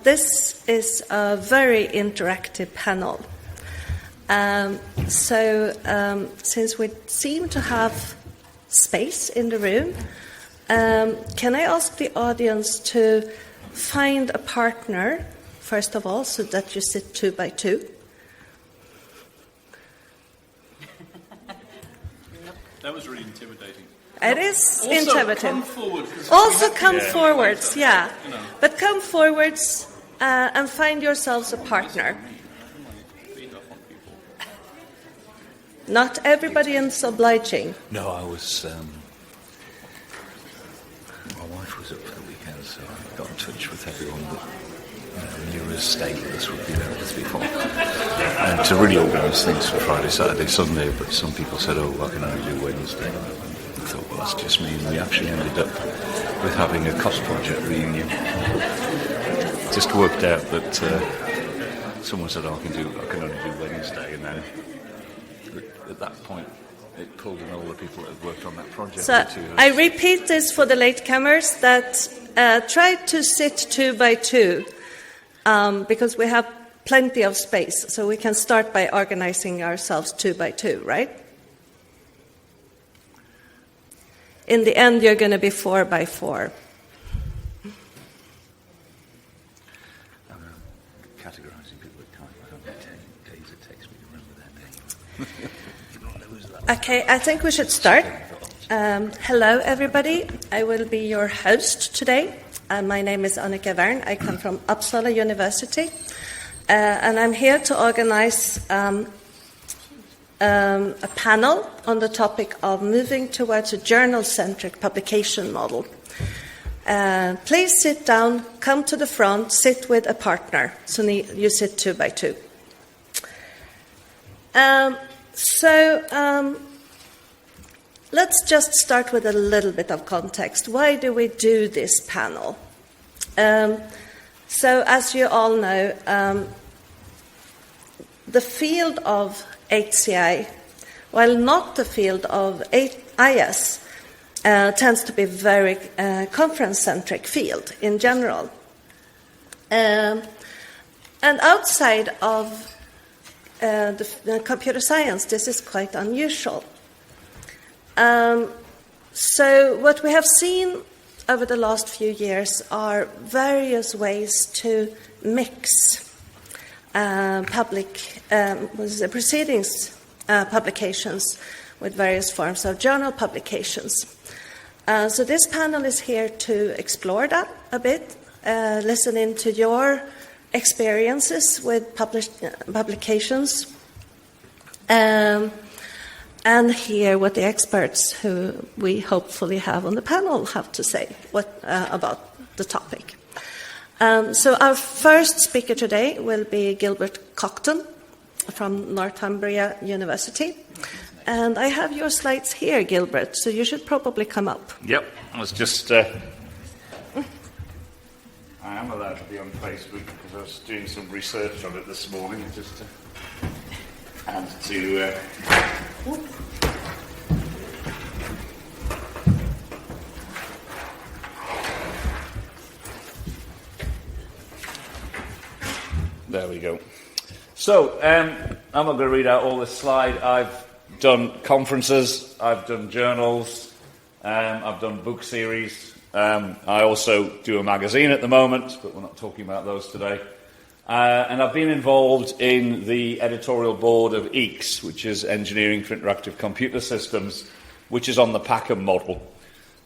This is a very interactive panel. Since we seem to have space in the room, can I ask the audience to find a partner, first of all, so that you sit 2 by 2? That was really intimidating. It is also intimidating. Come forward. Also come forwards, yeah. But come forwards and find yourselves a partner. Not everybody is obliging. No, I was... my wife was up for the weekend, so I got in touch with everyone that knew as stateless would be there with us before. And to really organise things for Friday, Saturday, Sunday, but some people said, oh, I can only do Wednesday. I thought, well, that's just me. And we actually ended up with having a cost project reunion. Just worked out that someone said, oh, I can only do Wednesday, and then at that point it pulled in all the people that had worked on that project. So I repeat this for the latecomers that try to sit 2 by 2 because we have plenty of space, so we can start by organizing ourselves 2 by 2, right? In the end, you're going to be 4 by 4. Categorizing people at time. I don't know how many days it takes me to remember that name. Okay, I think we should start. Hello, everybody. I will be your host today. My name is Annika Waern. I come from Uppsala University. And I'm here to organize a panel on the topic of moving towards a journal-centric publication model. Please sit down, come to the front, sit with a partner. So you sit 2 by 2. Let's just start with a little bit of context. Why do we do this panel? As you all know, the field of HCI, while not the field of IS, tends to be very conference-centric field in general. And outside of the computer science, this is quite unusual. So what we have seen over the last few years are various ways to mix proceedings publications with various forms of journal publications. So this panel is here to explore that a bit, listen into your experiences with publications, and hear what the experts who we hopefully have on the panel have to say about the topic. So our first speaker today will be Gilbert Cockton from Northumbria University. And I have your slides here, Gilbert, so you should probably come up. Yep, I was just... I am allowed to be on Facebook because I was doing some research on it this morning, just to add to... There we go. So, I'm not going to read out all this slide. I've done conferences, I've done journals, I've done book series. I also do a magazine at the moment, but we're not talking about those today. And I've been involved in the editorial board of EACS, which is Engineering for Interactive Computer Systems, which is on the Packham model.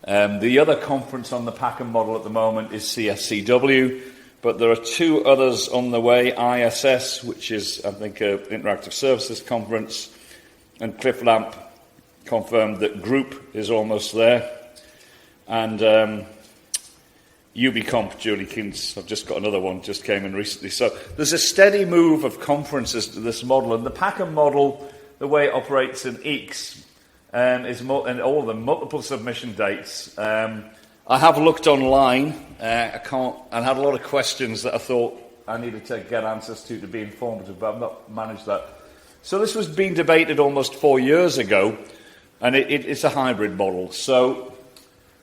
The other conference on the Packham model at the moment is CSCW, but there are 2 others on the way, ISS, which is, I think, an Interactive Services Conference, and Cliff Lamp confirmed that Group is almost there, and UbiComp, Julie Kintz, I've just got another one, just came in recently. So there's a steady move of conferences to this model, and the Packham model, the way it operates in EACS, is and all the multiple submission dates. I have looked online, and had a lot of questions that I thought I needed to get answers to be informative, but I've not managed that. So this was being debated almost 4 years ago, and it's a hybrid model. So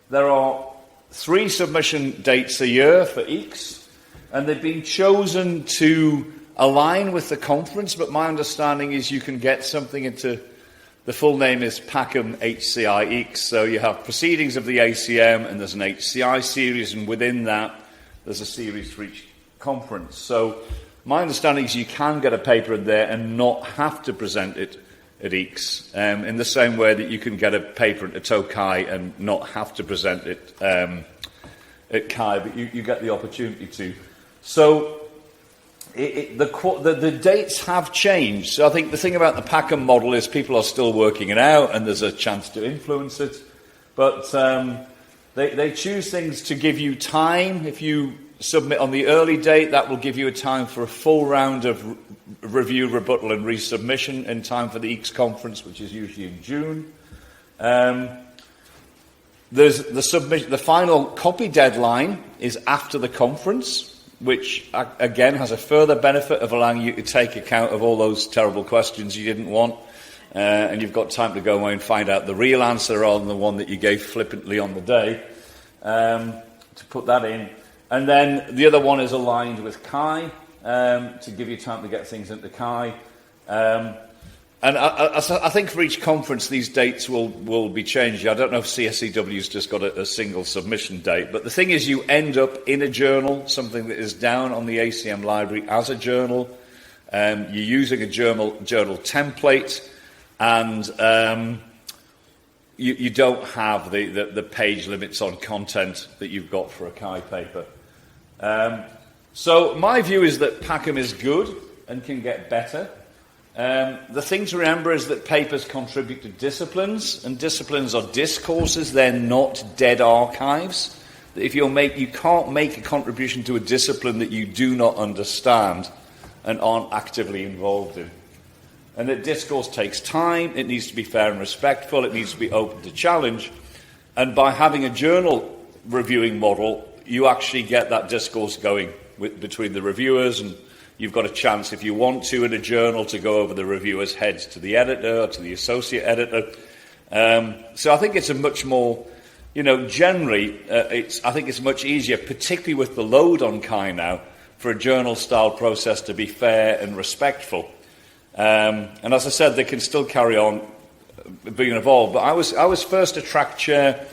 there are 3 submission dates a year for EECS, and they've been chosen to align with the conference, but my understanding is you can get something into, the full name is PACM HCI EECS, so you have proceedings of the ACM and there's an HCI series, and within that there's a series for each conference. So my understanding is you can get a paper in there and not have to present it at EECS, in the same way that you can get a paper at Tokai and not have to present it at Kaye, but you get the opportunity to. So the dates have changed. So I think the thing about the PACM model is people are still working it out and there's a chance to influence it. But they choose things to give you time. If you submit on the early date, that will give you a time for a full round of review, rebuttal and resubmission in time for the EECS conference, which is usually in June. There's the final copy deadline is after the conference, which again has a further benefit of allowing you to take account of all those terrible questions you didn't want, and you've got time to go away and find out the real answer rather than the one that you gave flippantly on the day, to put that in. And then the other one is aligned with Kaye, to give you time to get things into Kaye. And I think for each conference these dates will be changed. I don't know if CSCW's just got a single submission date, but the thing is you end up in a journal, something that is down on the ACM library as a journal. You're using a journal template, and you don't have the page limits on content that you've got for a Kaye paper. So my view is that PACM is good and can get better. The thing to remember is that papers contribute to disciplines, and disciplines are discourses, they're not dead archives. If you can't make a contribution to a discipline that you do not understand and aren't actively involved in. And that discourse takes time, it needs to be fair and respectful, it needs to be open to challenge, and by having a journal reviewing model, you actually get that discourse going between the reviewers, and you've got a chance, if you want to, in a journal, to go over the reviewer's heads to the editor or to the associate editor. So I think it's a much more, generally, I think it's much easier, particularly with the load on Kaye now, for a journal-style process to be fair and respectful. And as I said, they can still carry on being involved. But I was first a track chair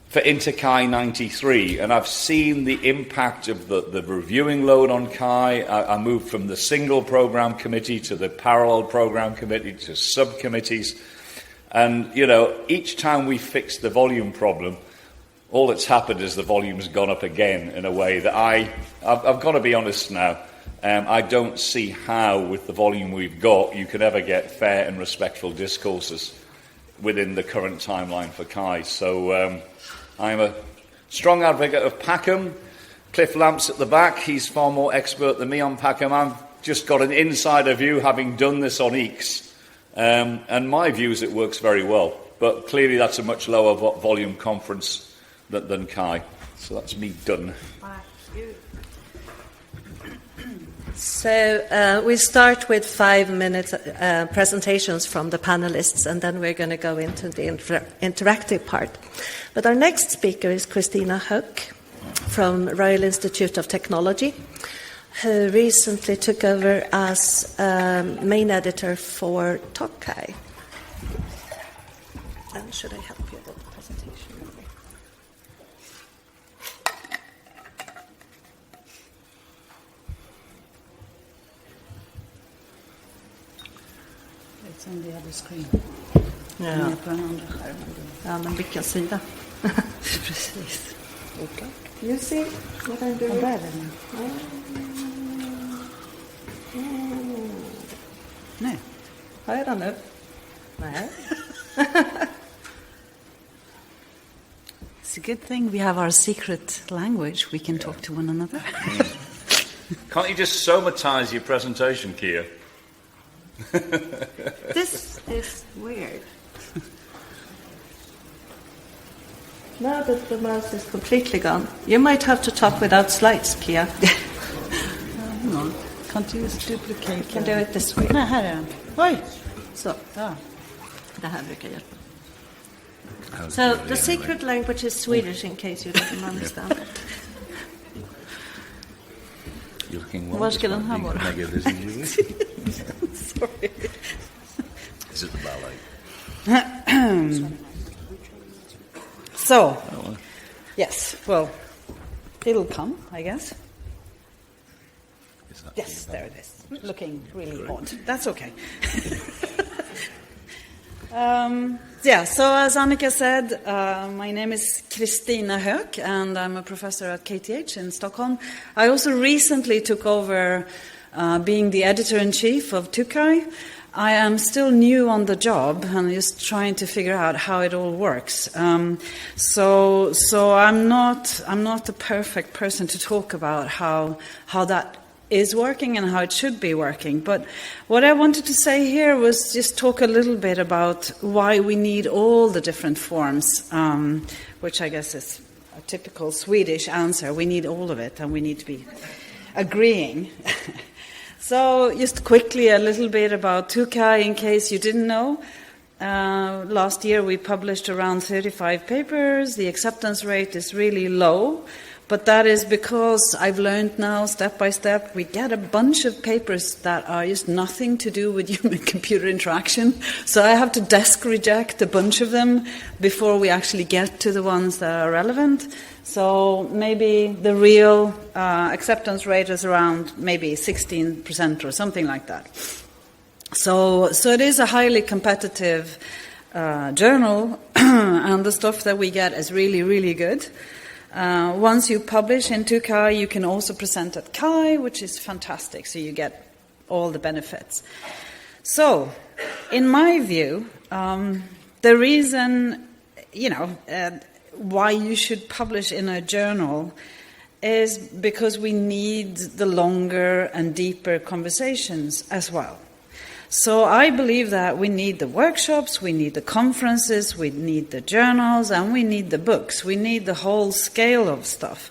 for Inter-Kaye 93, and I've seen the impact of the reviewing load on Kaye. I moved from the single programme committee to the parallel programme committee to subcommittees. And, each time we fixed the volume problem, all that's happened is the volume's gone up again in a way that I've got to be honest now. I don't see how, with the volume we've got, you can ever get fair and respectful discourses within the current timeline for Kaye. So I'm a strong advocate of PACM. Cliff Lamp's at the back. He's far more expert than me on PACM. I've just got an insider view, having done this on EECS. And my view is it works very well. But clearly that's a much lower volume conference than Kaye. So that's me done. So we start with 5-minute presentations from the panelists, and then we're going to go into the interactive part. But our next speaker is Kristina Höök from Royal Institute of Technology, who recently took over as main editor for Kaye. And should I help you with the presentation? It's on the other screen. Ja. På den andra skärmen. Ja, men vilken sida? Precis. Okay. You see what I'm doing? Där är den. Nej. Har jag den nu? Nej. It's a good thing we have our secret language. We can talk to one another. Can't you just somatize your presentation, Kaye? This is weird. Now that the mouse is completely gone, you might have to talk without slides, Kaye. Hang on. Can't you just duplicate? You can do it this way. Nej, här är den. Oj! Så, Ja. det här brukar hjälpa. How's So Julie the anyway? secret language is Swedish, in case you didn't understand it. You're looking well. Var ska den här despite vara? being negative, isn't Julie? Sorry. Is it the ballet? So, yes, well, it'll come, I guess. Is that Yes, there it is. Looking really odd. That's okay. So as Annika said, my name is Kristina Höök, and I'm a professor at KTH in Stockholm. I also recently took over being the editor-in-chief of TUCAI. I am still new on the job and just trying to figure out how it all works. So I'm not the perfect person to talk about how that is working and how it should be working. But what I wanted to say here was just talk a little bit about why we need all the different forms, which I guess is a typical Swedish answer. We need all of it, and we need to be agreeing. So just quickly a little bit about TUCAI in case you didn't know. Last year we published around 35 papers. The acceptance rate is really low. But that is because I've learned now, step by step, we get a bunch of papers that are just nothing to do with human-computer interaction. So I have to desk reject a bunch of them before we actually get to the ones that are relevant. So maybe the real acceptance rate is around maybe 16% or something like that. So it is a highly competitive journal, and the stuff that we get is really, really good. Once you publish in TUCAI, you can also present at Kaye, which is fantastic, so you get all the benefits. So, in my view, the reason, why you should publish in a journal is because we need the longer and deeper conversations as well. So I believe that we need the workshops, we need the conferences, we need the journals, and we need the books. We need the whole scale of stuff.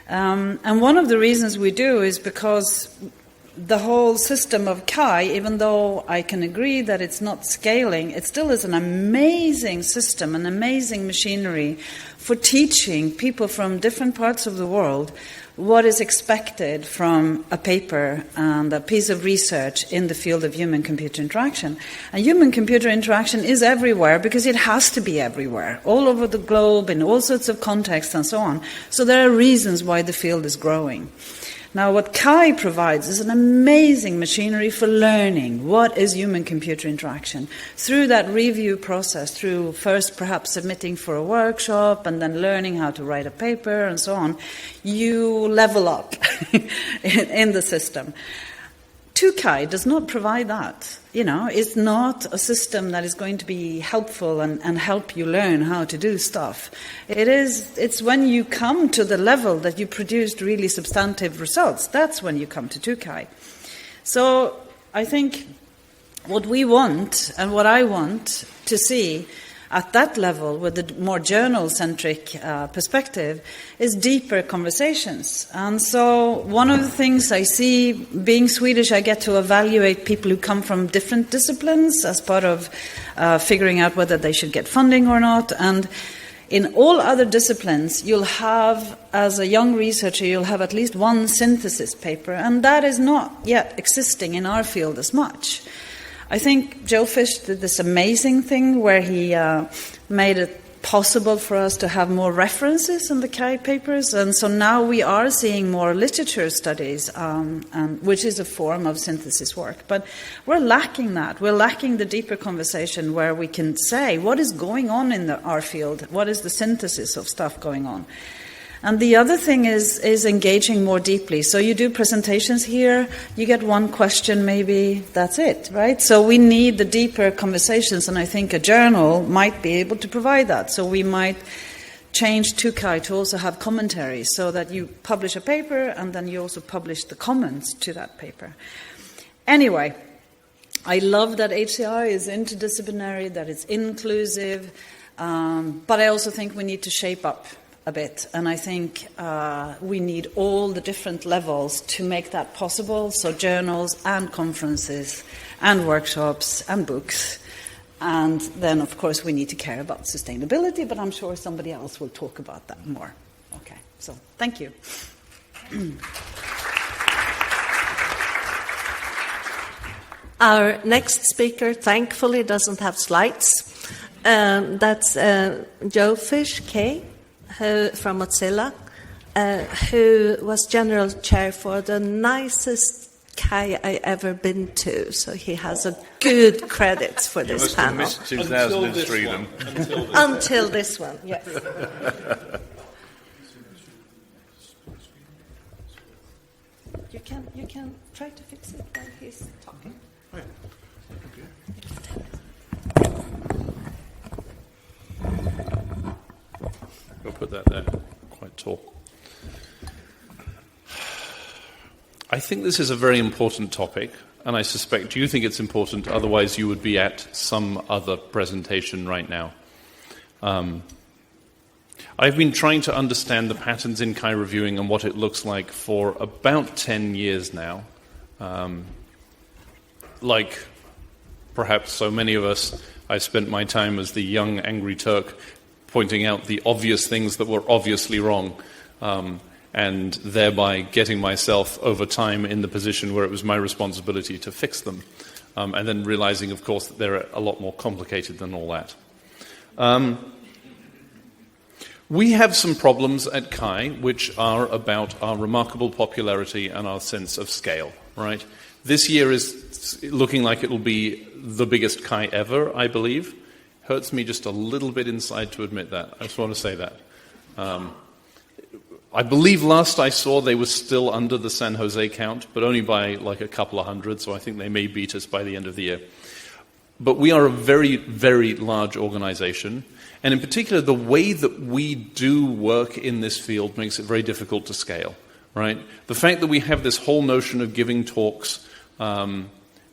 And one of the reasons we do is because the whole system of Kaye, even though I can agree that it's not scaling, it still is an amazing system, an amazing machinery for teaching people from different parts of the world what is expected from a paper and a piece of research in the field of human-computer interaction. And human-computer interaction is everywhere because it has to be everywhere, all over the globe, in all sorts of contexts and so on. So there are reasons why the field is growing. Now, what Kaye provides is an amazing machinery for learning what is human-computer interaction. Through that review process, through first perhaps submitting for a workshop and then learning how to write a paper and so on, you level up in the system. TUCAI does not provide that. It's not a system that is going to be helpful and help you learn how to do stuff. It's when you come to the level that you produced really substantive results, that's when you come to TUCAI. So I think what we want and what I want to see at that level, with the more journal-centric perspective, is deeper conversations. And so one of the things I see, being Swedish, I get to evaluate people who come from different disciplines as part of figuring out whether they should get funding or not. And in all other disciplines, you'll have, as a young researcher, you'll have at least one synthesis paper, and that is not yet existing in our field as much. I think Jofish did this amazing thing where he made it possible for us to have more references in the Kaye papers, and so now we are seeing more literature studies, which is a form of synthesis work. But we're lacking that. We're lacking the deeper conversation where we can say what is going on in our field, what is the synthesis of stuff going on. And the other thing is engaging more deeply. So you do presentations here, you get one question maybe, that's it, right? So we need the deeper conversations, and I think a journal might be able to provide that. So we might change TUCAI to also have commentaries, so that you publish a paper and then you also publish the comments to that paper. Anyway, I love that HCI is interdisciplinary, that it's inclusive, but I also think we need to shape up a bit, and I think we need all the different levels to make that possible, so journals and conferences and workshops and books And then, of course, we need to care about sustainability, but I'm sure somebody else will talk about that more. Okay, so thank you. Our next speaker, thankfully, doesn't have slides. That's Jofish, Kaye, from Mozilla, who was general chair for the nicest Kaye I ever been to. So he has a good credits for this panel. Missed 2003 then. Until this one, yes. You can try to fix it while he's talking. We'll put that there, quite tall. I think this is a very important topic, and I suspect you think it's important, otherwise you would be at some other presentation right now. I've been trying to understand the patterns in Kaye reviewing and what it looks like for about 10 years now. Like perhaps so many of us, I spent my time as the young angry Turk pointing out the obvious things that were obviously wrong, and thereby getting myself over time in the position where it was my responsibility to fix them, and then realizing, of course, that they're a lot more complicated than all that. We have some problems at Kaye which are about our remarkable popularity and our sense of scale, right? This year is looking like it will be the biggest Kaye ever, I believe. Hurts me just a little bit inside to admit that. I just want to say that. I believe last I saw they were still under the San Jose count, but only by like a couple of hundred, so I think they may beat us by the end of the year. But we are a very, very large organization, and in particular, the way that we do work in this field makes it very difficult to scale, right? The fact that we have this whole notion of giving talks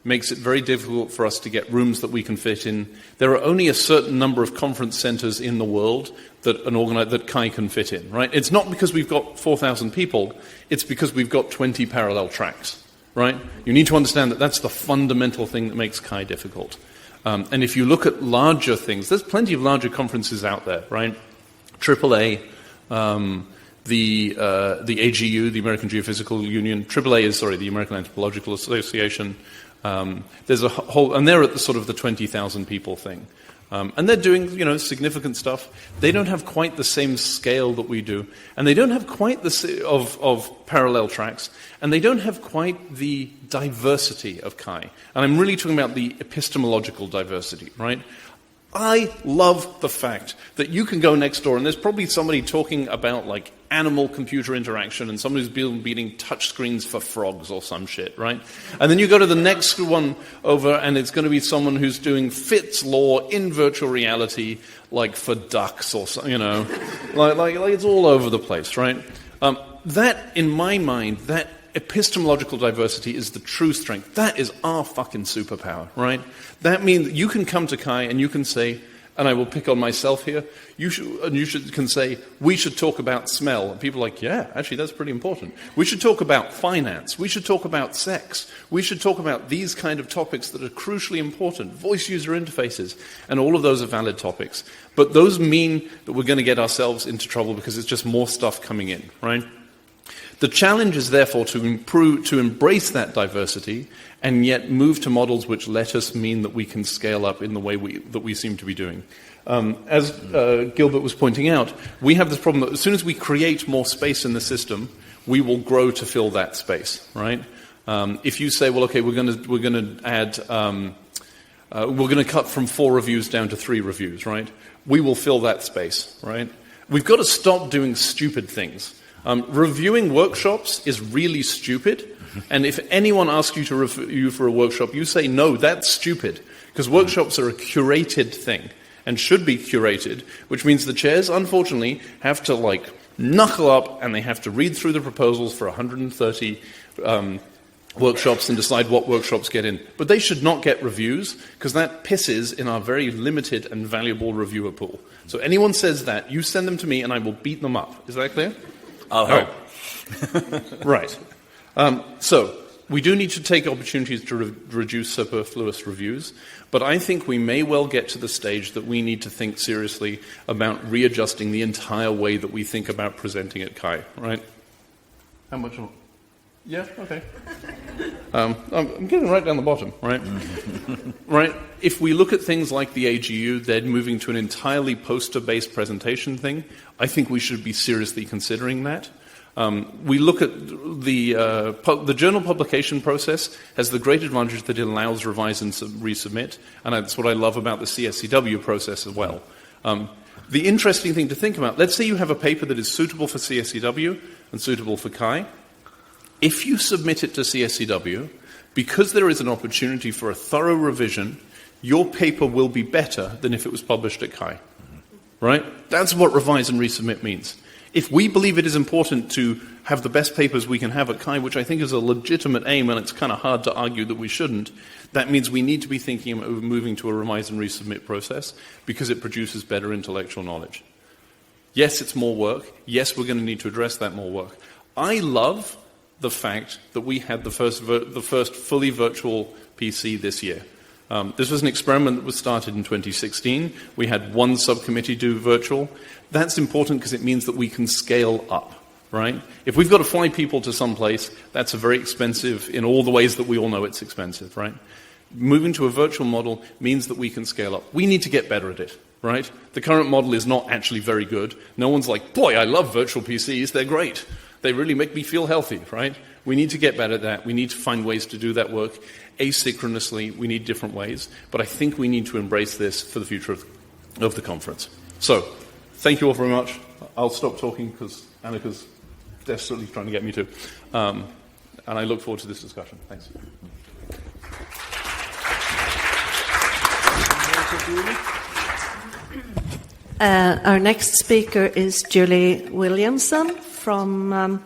makes it very difficult for us to get rooms that we can fit in. There are only a certain number of conference centers in the world that that Kaye can fit in, right? It's not because we've got 4,000 people, it's because we've got 20 parallel tracks, right? You need to understand that that's the fundamental thing that makes Kaye difficult. And if you look at larger things, there's plenty of larger conferences out there, right? AAA, the AGU, the American Geophysical Union. AAA is, the American Anthropological Association. There's a whole, and they're at the sort of the 20,000 people thing. And they're doing, significant stuff. They don't have quite the same scale that we do, and they don't have quite the of parallel tracks, and they don't have quite the diversity of Kaye. And I'm really talking about the epistemological diversity, right? I love the fact that you can go next door and there's probably somebody talking about like animal-computer interaction and somebody who's beating touch screens for frogs or some shit, right? And then you go to the next one over and it's going to be someone who's doing Fitts law in virtual reality, like for ducks or something, like it's all over the place, right? That, in my mind, that epistemological diversity is the true strength. That is our fucking superpower, right? That means that you can come to Kaye and you can say, and I will pick on myself here, you can say, we should talk about smell. And people are like, yeah, actually that's pretty important. We should talk about finance. We should talk about sex. We should talk about these kind of topics that are crucially important, voice user interfaces, and all of those are valid topics. But those mean that we're going to get ourselves into trouble because it's just more stuff coming in, right? The challenge is therefore to embrace that diversity and yet move to models which let us mean that we can scale up in the way that we seem to be doing. As Gilbert was pointing out, we have this problem that as soon as we create more space in the system, we will grow to fill that space, right? If you say, well, okay, we're going to add, we're going to cut from 4 reviews down to 3 reviews, right? We will fill that space, right? We've got to stop doing stupid things. Reviewing workshops is really stupid, and if anyone asks you to review for a workshop, you say, no, that's stupid, because workshops are a curated thing, and should be curated, which means the chairs, unfortunately, have to, knuckle up, and they have to read through the proposals for 130 workshops and decide what workshops get in. But they should not get reviews, because that pisses in our very limited and valuable reviewer pool. So anyone says that, you send them to me, and I will beat them up. Is that clear? I'll help. Right. So, we do need to take opportunities to reduce superfluous reviews, but I think we may well get to the stage that we need to think seriously about readjusting the entire way that we think about presenting at Kaye, right? How much? Yeah, okay. I'm getting right down the bottom, right? Right. If we look at things like the AGU, they're moving to an entirely poster-based presentation thing. I think we should be seriously considering that. We look at the journal publication process has the great advantage that it allows revise and resubmit, and that's what I love about the CSCW process as well. The interesting thing to think about, let's say you have a paper that is suitable for CSCW and suitable for Kaye. If you submit it to CSCW, because there is an opportunity for a thorough revision, your paper will be better than if it was published at Kaye. Right? That's what revise and resubmit means. If we believe it is important to have the best papers we can have at Kaye, which I think is a legitimate aim, and it's kind of hard to argue that we shouldn't, that means we need to be thinking of moving to a revise and resubmit process because it produces better intellectual knowledge. Yes, it's more work. Yes, we're going to need to address that more work. I love the fact that we had the first fully virtual PC this year. This was an experiment that was started in 2016. We had one subcommittee do virtual. That's important because it means that we can scale up, right? If we've got to fly people to some place, that's very expensive in all the ways that we all know it's expensive, right? Moving to a virtual model means that we can scale up. We need to get better at it, right? The current model is not actually very good. No one's like, boy, I love virtual PCs, they're great. They really make me feel healthy, right? We need to get better at that. We need to find ways to do that work asynchronously. We need different ways. But I think we need to embrace this for the future of the conference. So, thank you all very much. I'll stop talking because Annika's desperately trying to get me to. And I look forward to this discussion. Thanks. Our next speaker is Julie Williamson from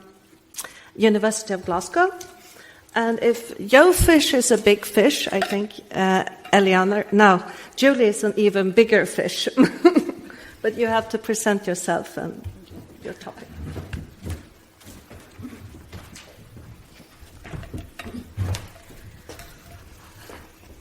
University of Glasgow. And if Jofish is a big fish, I think Eleanor... No, Julie is an even bigger fish. But you have to present yourself and your topic.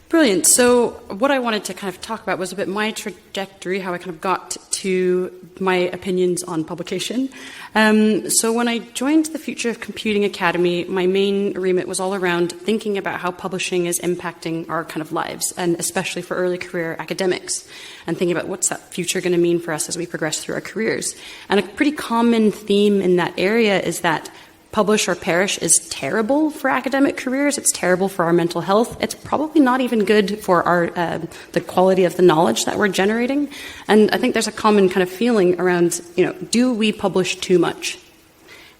Brilliant. So what I wanted to kind of talk about was a bit my trajectory, how I kind of got to my opinions on publication. So when I joined the Future of Computing Academy, my main remit was all around thinking about how publishing is impacting our kind of lives, and especially for early career academics, and thinking about what's that future going to mean for us as we progress through our careers. And a pretty common theme in that area is that publish or perish is terrible for academic careers. It's terrible for our mental health. It's probably not even good for our the quality of the knowledge that we're generating. And I think there's a common kind of feeling around, do we publish too much?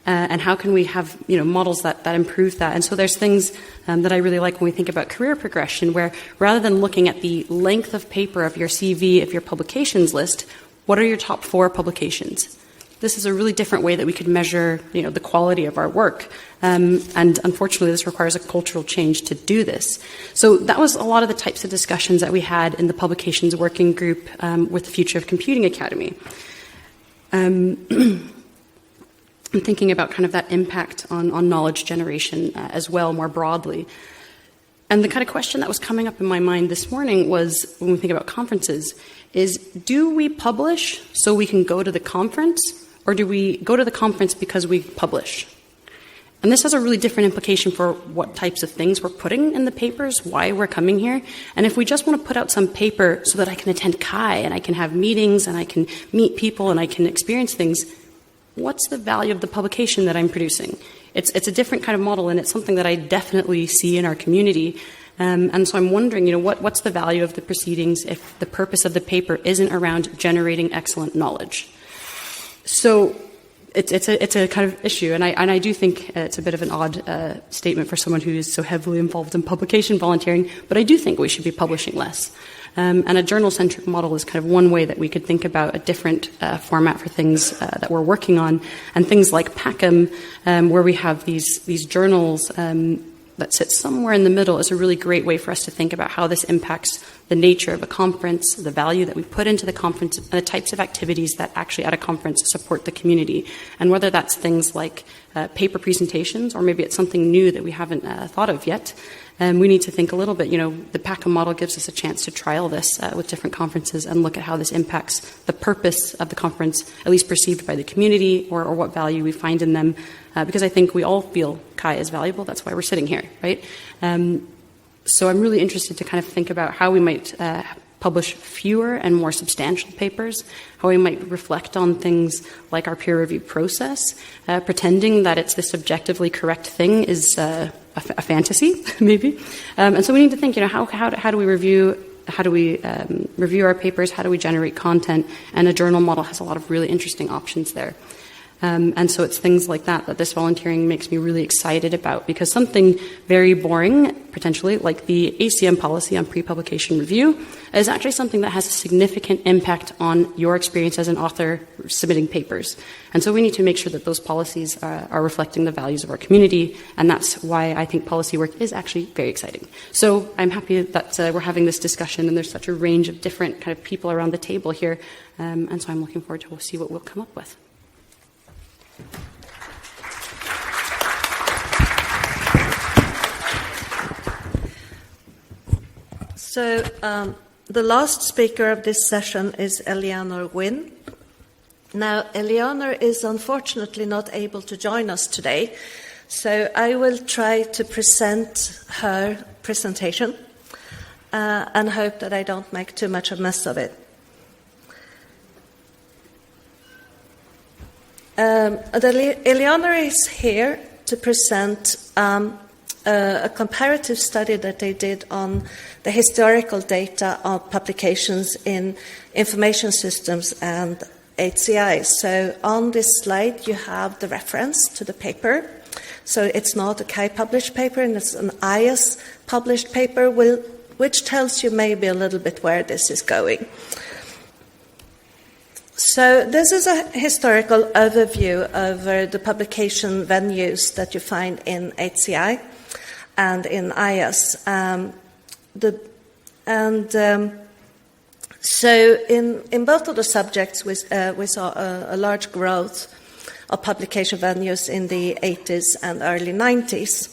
And how can we have, models that improve that? And so there's things that I really like when we think about career progression, where rather than looking at the length of paper of your CV, of your publications list, what are your top 4 publications? This is a really different way that we could measure, the quality of our work. And unfortunately, this requires a cultural change to do this. So that was a lot of the types of discussions that we had in the publications working group with the Future of Computing Academy. I'm thinking about kind of that impact on knowledge generation as well, more broadly. And the kind of question that was coming up in my mind this morning was, when we think about conferences, is do we publish so we can go to the conference? Or do we go to the conference because we publish? And this has a really different implication for what types of things we're putting in the papers, why we're coming here. And if we just want to put out some paper so that I can attend Kaye and I can have meetings and I can meet people and I can experience things, what's the value of the publication that I'm producing? It's a different kind of model, and it's something that I definitely see in our community. And so I'm wondering, what's the value of the proceedings if the purpose of the paper isn't around generating excellent knowledge? So it's a kind of issue, and I do think it's a bit of an odd statement for someone who is so heavily involved in publication volunteering, but I do think we should be publishing less. And a journal-centric model is kind of one way that we could think about a different format for things that we're working on, and things like PACM, where we have these journals that sit somewhere in the middle, is a really great way for us to think about how this impacts the nature of a conference, the value that we put into the conference, and the types of activities that actually at a conference support the community. And whether that's things like paper presentations, or maybe it's something new that we haven't thought of yet, we need to think a little bit. The PACA model gives us a chance to trial this with different conferences and look at how this impacts the purpose of the conference, at least perceived by the community, or what value we find in them. Because I think we all feel Kaye is valuable. That's why we're sitting here, right? So I'm really interested to kind of think about how we might publish fewer and more substantial papers, how we might reflect on things like our peer review process. Pretending that it's this objectively correct thing is a fantasy, maybe. And so we need to think, how do we review? How do we review our papers? How do we generate content? And a journal model has a lot of really interesting options there. And so it's things like that this volunteering makes me really excited about, because something very boring, potentially, like the ACM policy on pre-publication review, is actually something that has a significant impact on your experience as an author submitting papers. And so we need to make sure that those policies are reflecting the values of our community, and that's why I think policy work is actually very exciting. So I'm happy that we're having this discussion, and there's such a range of different kind of people around the table here, and so I'm looking forward to see what we'll come up with. So the last speaker of this session is Eleanor Wynn. Now, Eleanor is unfortunately not able to join us today, so I will try to present her presentation and hope that I don't make too much of a mess of it. Eleanor is here to present a comparative study that they did on the historical data of publications in information systems and HCI. So on this slide you have the reference to the paper. So it's not a Kaye published paper, and it's an IS published paper, which tells you maybe a little bit where this is going. So this is a historical overview of the publication venues that you find in HCI and in IS. So in both of the subjects, we saw a large growth of publication venues in the 80s and early 90s.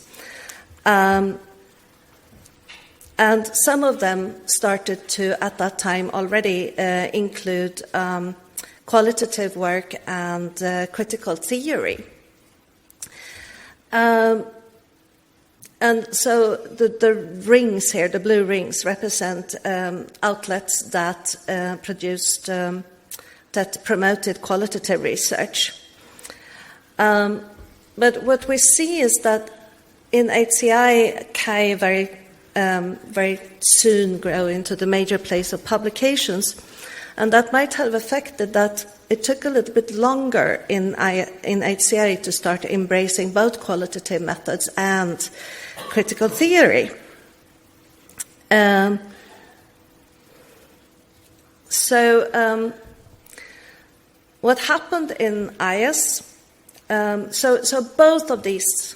And some of them started to, at that time already, include qualitative work and critical theory. And so the rings here, the blue rings, represent outlets that that promoted qualitative research. But what we see is that in HCI, Kaye very soon grow into the major place of publications, and that might have affected that it took a little bit longer in HCI to start embracing both qualitative methods and critical theory. So what happened in IS, so both of these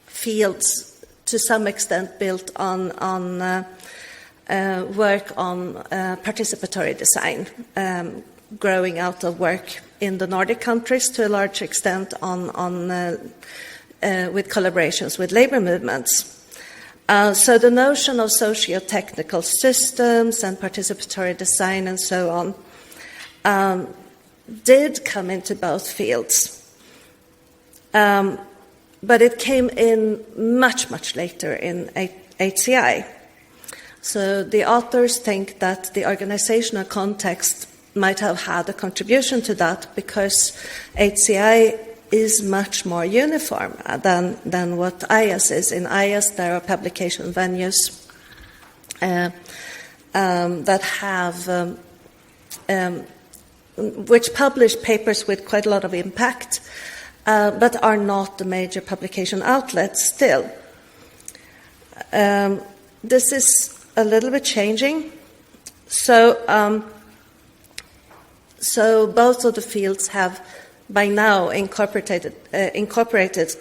fields to some extent built on work on participatory design, growing out of work in the Nordic countries to a large extent with collaborations with labor movements. So the notion of socio-technical systems and participatory design and so on did come into both fields. But it came in much, much later in HCI. So the authors think that the organizational context might have had a contribution to that, because HCI is much more uniform than what IS is. In IS, there are publication venues that have which publish papers with quite a lot of impact, but are not the major publication outlets still. This is a little bit changing. So both of the fields have by now incorporated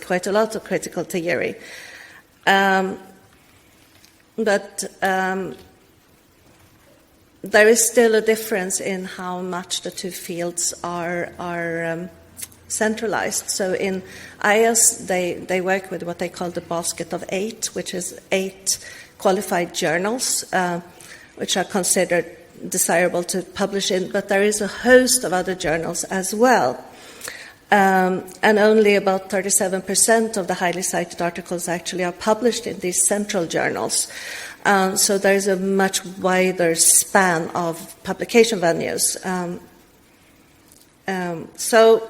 quite a lot of critical theory. But there is still a difference in how much the two fields are centralized. So in IAS, they work with what they call the basket of 8, which is 8 qualified journals, which are considered desirable to publish in, but there is a host of other journals as well. And only about 37% of the highly cited articles actually are published in these central journals. So there is a much wider span of publication venues. So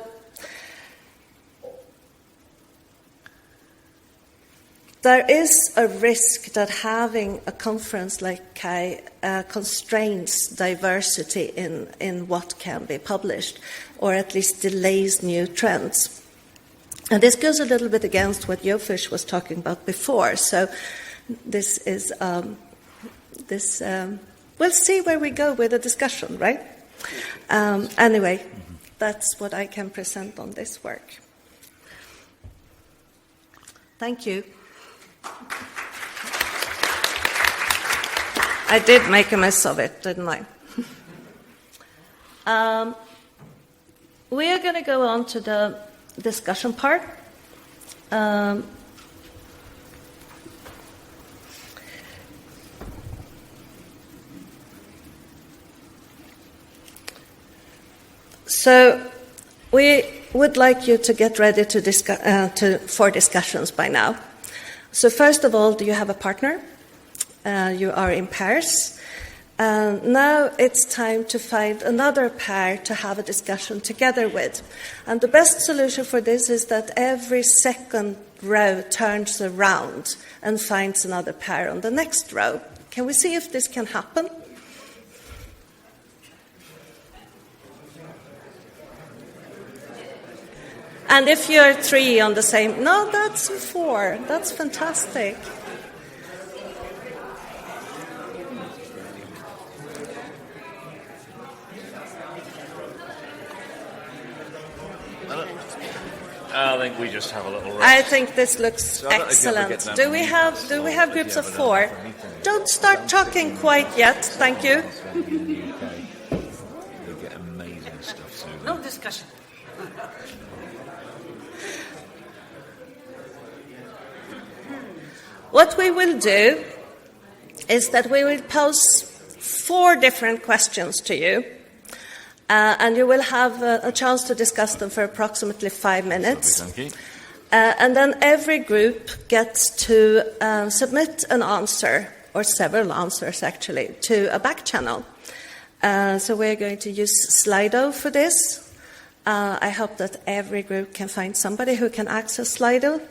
there is a risk that having a conference like Kaye constrains diversity in what can be published, or at least delays new trends. And this goes a little bit against what Jofish was talking about before. So this is we'll see where we go with the discussion, right? Anyway, that's what I can present on this work. Thank you. I did make a mess of it, didn't I? We are going to go on to the discussion part. So we would like you to get ready to for discussions by now. So first of all, do you have a partner? You are in pairs. Now it's time to find another pair to have a discussion together with. And the best solution for this is that every second row turns around and finds another pair on the next row. Can we see if this can happen? And if you're 3 on the same, no, that's 4. That's fantastic. I think we just have a little rest. I think this looks excellent. Do we have groups of 4? Don't start talking quite yet. Thank you. They get amazing stuff through. No discussion. What we will do is that we will pose 4 different questions to you, and you will have a chance to discuss them for approximately 5 minutes. Thank you. And then every group gets to submit an answer, or several answers actually, to a back channel. So we're going to use Slido for this. I hope that every group can find somebody who can access Slido.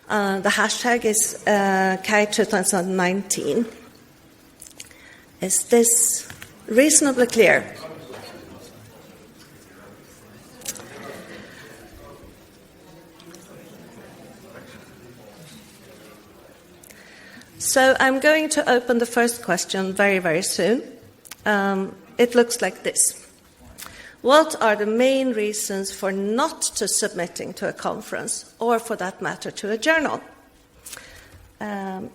The hashtag is Kaye 2019. Is this reasonably clear? So I'm going to open the first question very, very soon. It looks like this. What are the main reasons for not to submitting to a conference, or for that matter, to a journal? And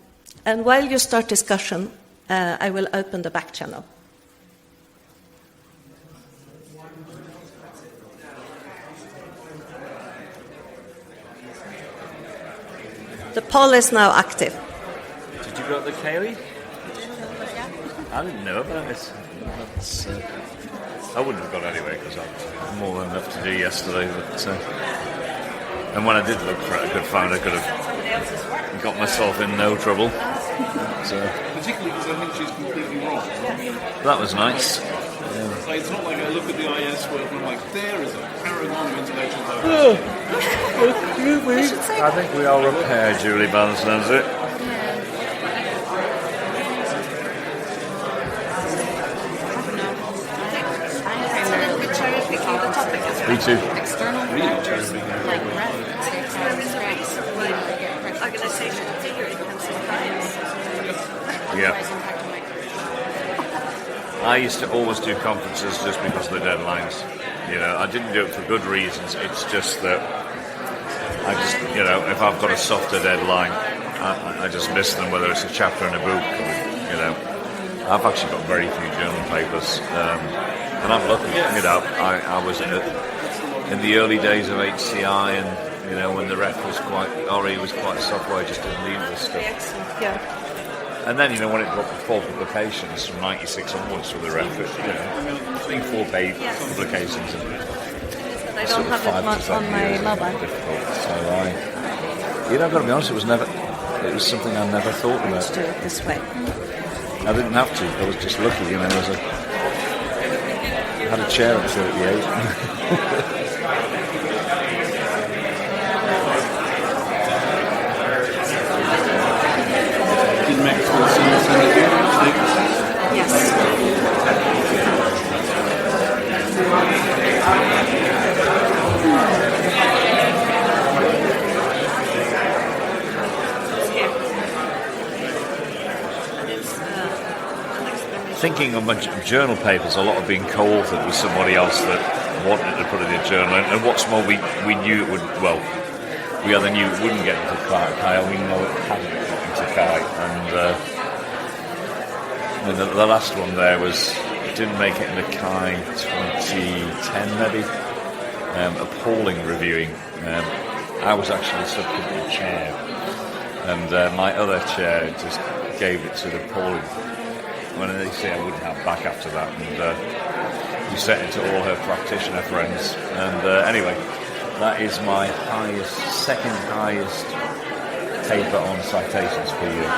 while you start discussion, I will open the back channel. The poll is now active. Did you go to the Kaye? I didn't know about it. I wouldn't have gone anyway because I had more than enough to do yesterday. But, and when I did look for it, I could find I could have got myself in no trouble. Particularly because I think she's completely wrong. That was nice. Yeah. It's not like I look at the IS work and I'm like, there is a paragon of intellectual diversity. I think we are repaired, Julie Barnes, knows it. Me too. External factors like reference, Organization theory. Yeah. I used to always do conferences just because of the deadlines. You know, I didn't do it for good reasons. It's just that I just, you know, if I've got a softer deadline, I just miss them, whether it's a chapter in a book, or, you know. I've actually got very few journal papers, and I'm lucky. You know, I was in the early days of HCI, and you know, when the ref was RE was quite soft, I just didn't need this stuff. Excellent, yeah. And then, you know, when it got full publications from '96 onwards for the ref, you know, 3-4 page publications. And I don't have it much on my mobile. So you know, I've got to be honest, it was something I never thought about. Let's do it this way. I didn't have to. I was just lucky, you know. I had a chair at 38. Yes. Thinking of my journal papers, a lot of being co-authored with somebody else that wanted to put it in a journal. And what's more, we knew it would, well, we either knew it wouldn't get into Kaye, or we know it hadn't got into Kaye. And the last one there didn't make it into Kaye 2010 maybe. Appalling reviewing. I was actually the subcommittee chair, and my other chair just gave it to the appalling. When they say I wouldn't have back after that, and we sent it to all her practitioner friends. And anyway, that is my second highest paper on citations per year.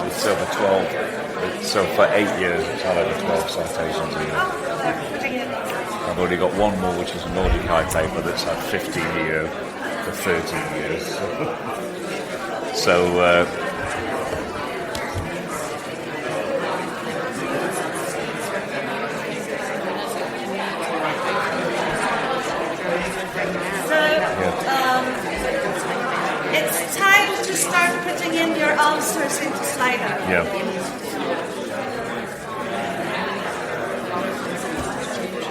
It's over 12. So for 8 years, it's had over 12 citations a year. I've already got one more, which is a Nordic High paper that's had 15 a year for 13 years. So. It's time to start putting in your answers into Slido. Yeah.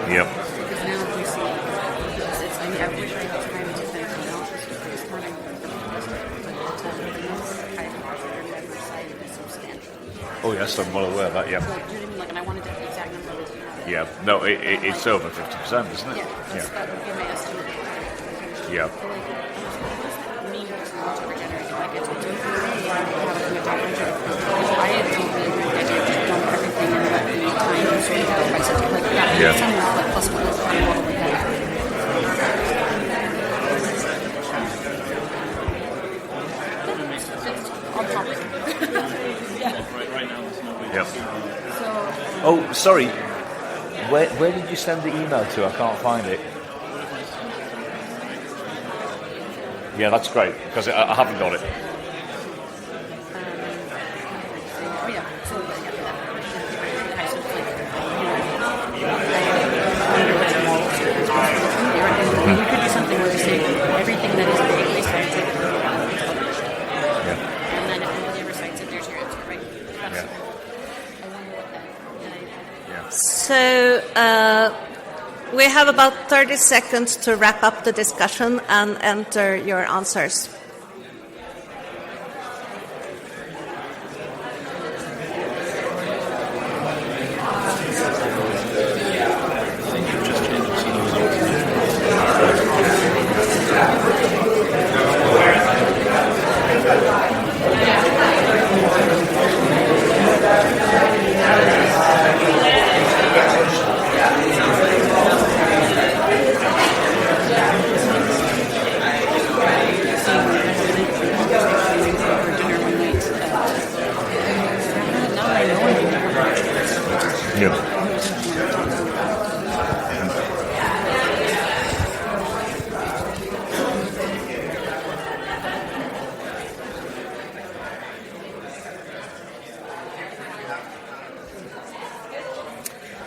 Yep. Oh yes, I'm well aware of that. Yeah. And I wanted to have the exact number. Yeah. No, it's over 50%, isn't it? Yeah. That would be my estimate. Yeah. Yep. Oh, sorry. Where did you send the email to? I can't find it. Yeah, that's great, because I haven't got it. You could do something where you say everything that is legally cited. Yeah. And then if nobody ever cites it, there's your answer, right? Yeah. I wonder what that. Yeah. So we have about 30 seconds to wrap up the discussion and enter your answers.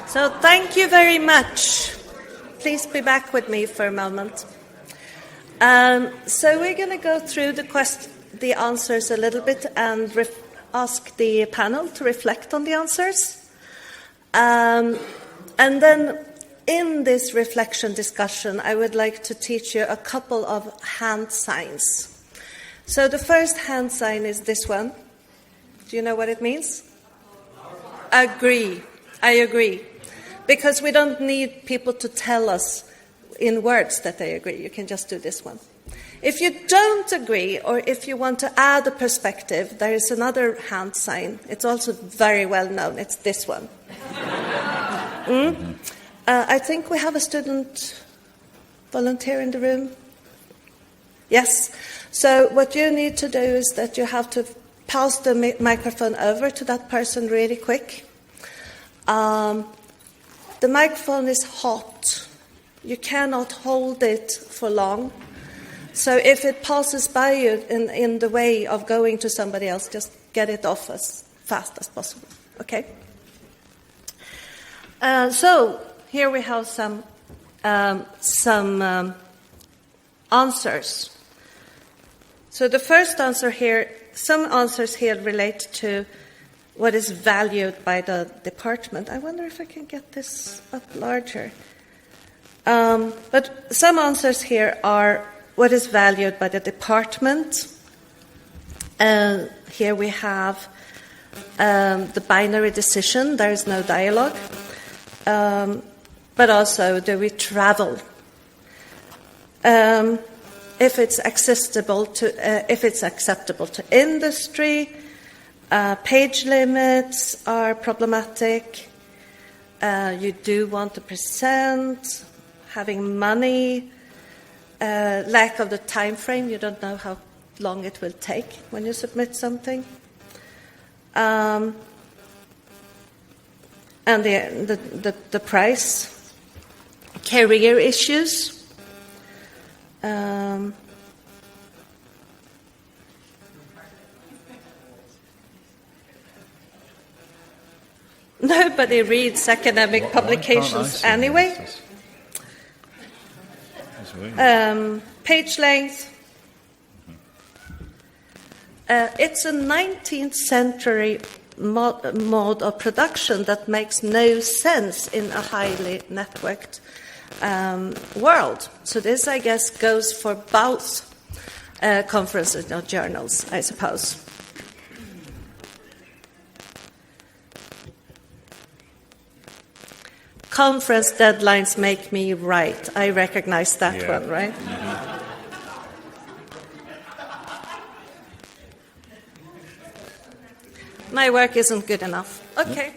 So thank you very much. Please be back with me for a moment. So we're going to go through the answers a little bit and ask the panel to reflect on the answers. And then in this reflection discussion, I would like to teach you a couple of hand signs. So the first hand sign is this one. Do you know what it means? Agree. I agree. Because we don't need people to tell us in words that they agree. You can just do this one. If you don't agree, or if you want to add a perspective, there is another hand sign. It's also very well known. It's this one. I think we have a student volunteer in the room. Yes. So what you need to do is that you have to pass the microphone over to that person really quick. The microphone is hot. You cannot hold it for long. So if it passes by you in the way of going to somebody else, just get it off as fast as possible. Okay? So here we have some answers. So the first answer here, some answers here relate to what is valued by the department. I wonder if I can get this up larger. But some answers here are what is valued by the department. Here we have the binary decision. There is no dialogue. But also, do we travel? If it's acceptable to industry, page limits are problematic. You do want to present, having money, lack of the time frame. You don't know how long it will take when you submit something. And the price. Career issues. Nobody reads academic publications anyway. Page length. It's a 19th century mode of production that makes no sense in a highly networked world. So this, I guess, goes for both conferences or journals, I suppose. Conference deadlines make me write. I recognize that one, right? Mm-hmm. My work isn't good enough. Okay.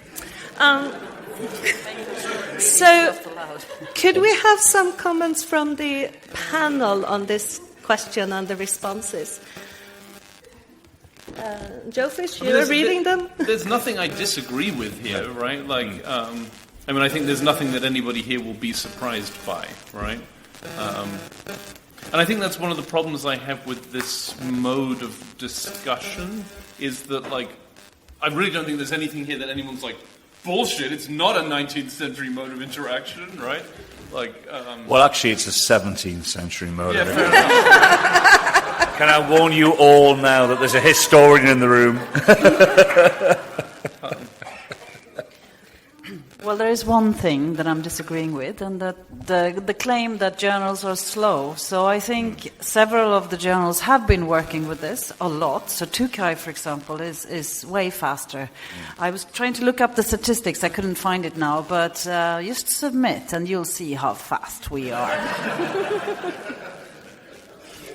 So, could we have some comments from the panel on this question and the responses? Jofish, you're reading them? There's nothing I disagree with here, right? Like, I think there's nothing that anybody here will be surprised by, right? And I think that's one of the problems I have with this mode of discussion is that, like, I really don't think there's anything here that anyone's like, bullshit, it's not a 19th century mode of interaction, right? Like, well, actually, it's a 17th century mode of interaction. Can I warn you all now that there's a historian in the room? Well, there is one thing that I'm disagreeing with, and that the claim that journals are slow. So I think several of the journals have been working with this a lot. So Kaye, for example, is way faster. I was trying to look up the statistics. I couldn't find it now, but just submit and you'll see how fast we are.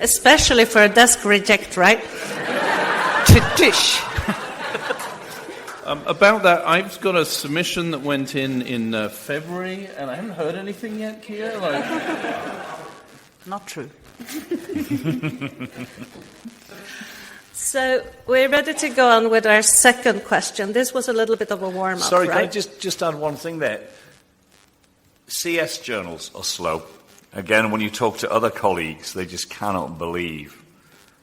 Especially for a desk reject, right? Tish. About that, I've got a submission that went in February, and I haven't heard anything yet, Kaye. Not true. So we're ready to go on with our second question. This was a little bit of a warm-up, Sorry, right? can I just add one thing there? CS journals are slow. Again, when you talk to other colleagues, they just cannot believe.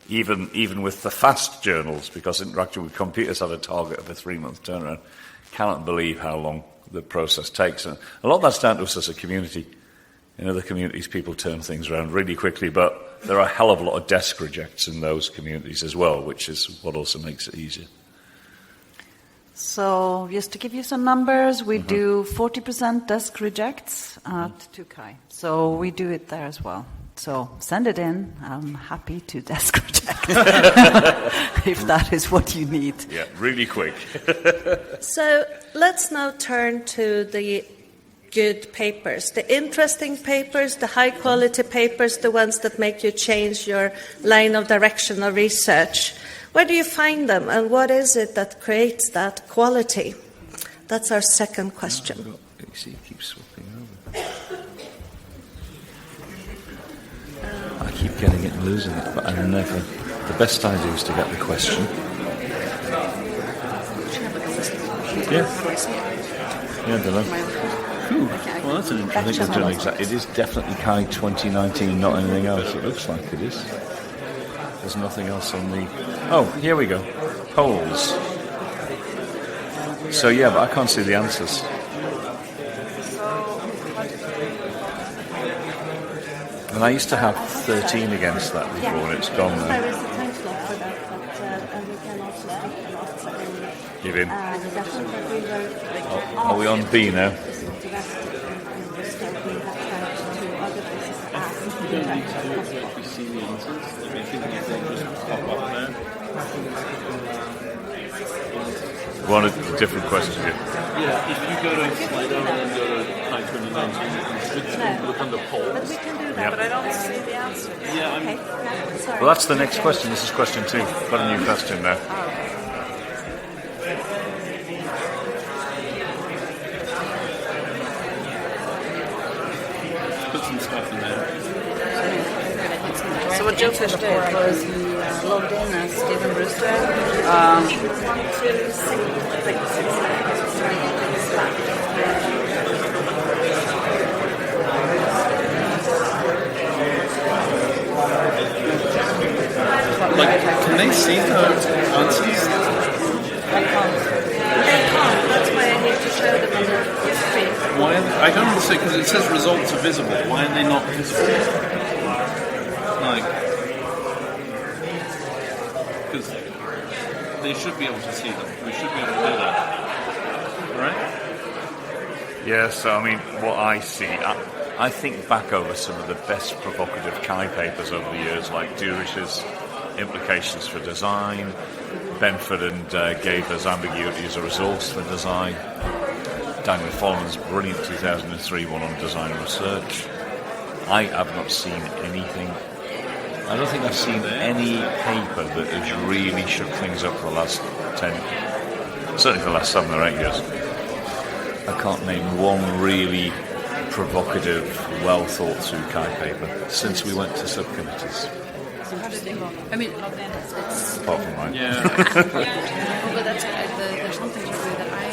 Even with the fast journals, because interaction with computers have a target of a 3-month turnaround, cannot believe how long the process takes. And a lot of that's down to us as a community. In other communities, people turn things around really quickly, but there are a hell of a lot of desk rejects in those communities as well, which is what also makes it easier. So, just to give you some numbers, we do 40% desk rejects at Kaye. So we do it there as well. So send it in. I'm happy to desk reject if that is what you need. Yeah, really quick. So let's now turn to the good papers, the interesting papers, the high-quality papers, the ones that make you change your line of direction of research. Where do you find them, and what is it that creates that quality? That's our second question. You see, it keeps swapping over. I keep getting it and losing it, but I never. The best I do is to get the question. Yeah. Yeah, I don't know. Well, that's an I think we're doing exactly. It is definitely Kaye 2019, not anything else. It looks like it is. There's nothing else on the. Oh, here we go. Polls. So yeah, but I can't see the answers. And I used to have 13 against that before, and it's gone now. There is a time slot for that, but and we can also speak a lot. Give in. Are Are we on B now? One different question here. Yeah, if you go to Slido and then go to Kaye 2019, you should look under polls. But we can do that. Yep. But I don't see the answer. Yeah, Okay. Sorry. Well, that's the next question. This is question 2. Got a new question now. Put some stuff in there. So what Jofish did was he logged in as Stephen Brewster. Like, can they see the answers? That's why I need to show them on the screen. Why? I don't understand, because it says results are visible. Why are they not visible? Like, because they should be able to see them. We should be able to do that, right? Yeah, so I mean, what I see, I think back over some of the best provocative Kaye papers over the years, like Durish's Implications for Design, Benford and Gaither's Ambiguity as a Resource for Design, Daniel Folman's brilliant 2003 one on design research. I have not seen anything. I don't think I've seen any paper that has really shook things up for the last 10, certainly for the last 7 or 8 years. I can't name one really provocative, well thought through Kaye paper since we went to subcommittees. I mean, it's Apart from mine. Yeah. but that's there's something to do that I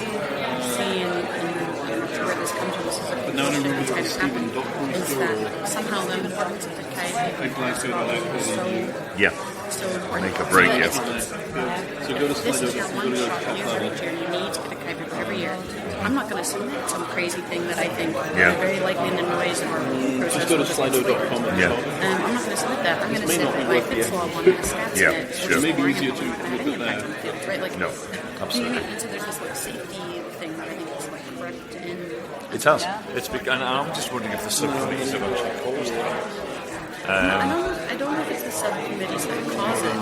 see in where this comes from. This is a no one bullshit remembers that's the kind Stephen of Doctor happened. Is that somehow the importance of the Kaye Yeah. so important. Make a break, So yeah. So go to This is Slido. your one shot year after year. You need to get a Kaye paper every year. I'm not going to submit some crazy thing that I think Yeah. is very likely in the noise or process. Just go to Slido.com and Yeah. I'm not going to submit that. I'm going to may sit not be with my worth the Fitz Law one and a stats Yeah, in it, which sure. is Maybe boring easier and to I don't have look any at impact that. on the field, right? Like, No, absolutely. And so there's this like safety thing that I think is like correct in. It has. And I'm just wondering if the subcommittees have actually caused that. I don't know if it's the subcommittees that cause it.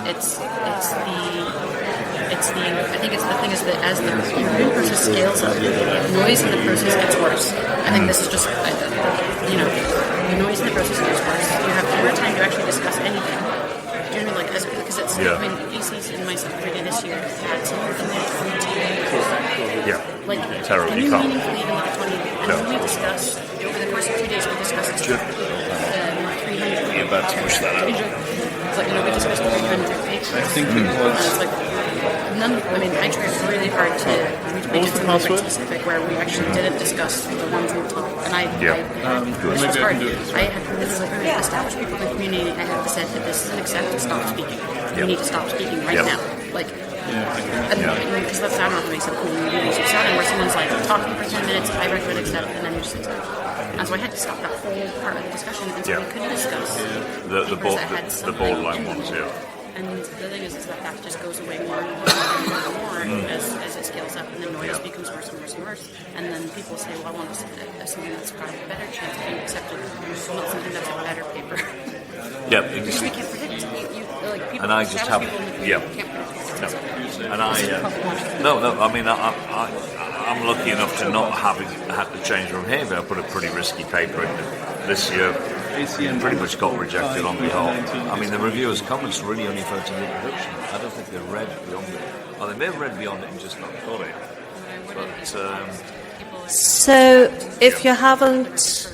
I think it's the thing is that as the review process scales up, noise in the process gets worse. I think this is just, the noise in the process gets worse. You have fewer time to actually discuss anything. Do you know what I mean? Because it's, Yeah. I mean, ACs in my subcommittee this year had something like 22 Yeah. like, Terrible. can You you can't. meaningfully even look at 20? And No. then we discussed, over the course of 2 days, we discussed 300. You're about to push that out. It's like, we discussed 300 papers. I think it And was. it's like, I tried really hard to make it something quite specific where we actually didn't discuss the ones on top. And this was hard. This is like, we established people in the community. I had said that this is an accept to stop speaking. You need to stop speaking right now. Like, because that's I don't know how many subcommittee meetings you've sat in where someone's like talking for 10 minutes, I recommend accept, and then you just accept. And so I had to stop that whole part of the discussion, and so we couldn't discuss The borderline ones, yeah. And the thing is that just goes away more and more as it scales up, and the noise becomes worse and worse and worse. And then people say, well, I want something that's got a better chance of being accepted, not something that's a better paper. Yeah, We exactly. can't predict. Like people And I just have, yeah. Can't predict. No. And I mean, I'm lucky enough to not having had to change from here. I put a pretty risky paper in this year. ACM Pretty much got rejected on the whole. I mean, the reviewers' comments really only referred to the introduction. I don't think they read beyond it. Well, they may have read beyond it and just not got it. But So, if you haven't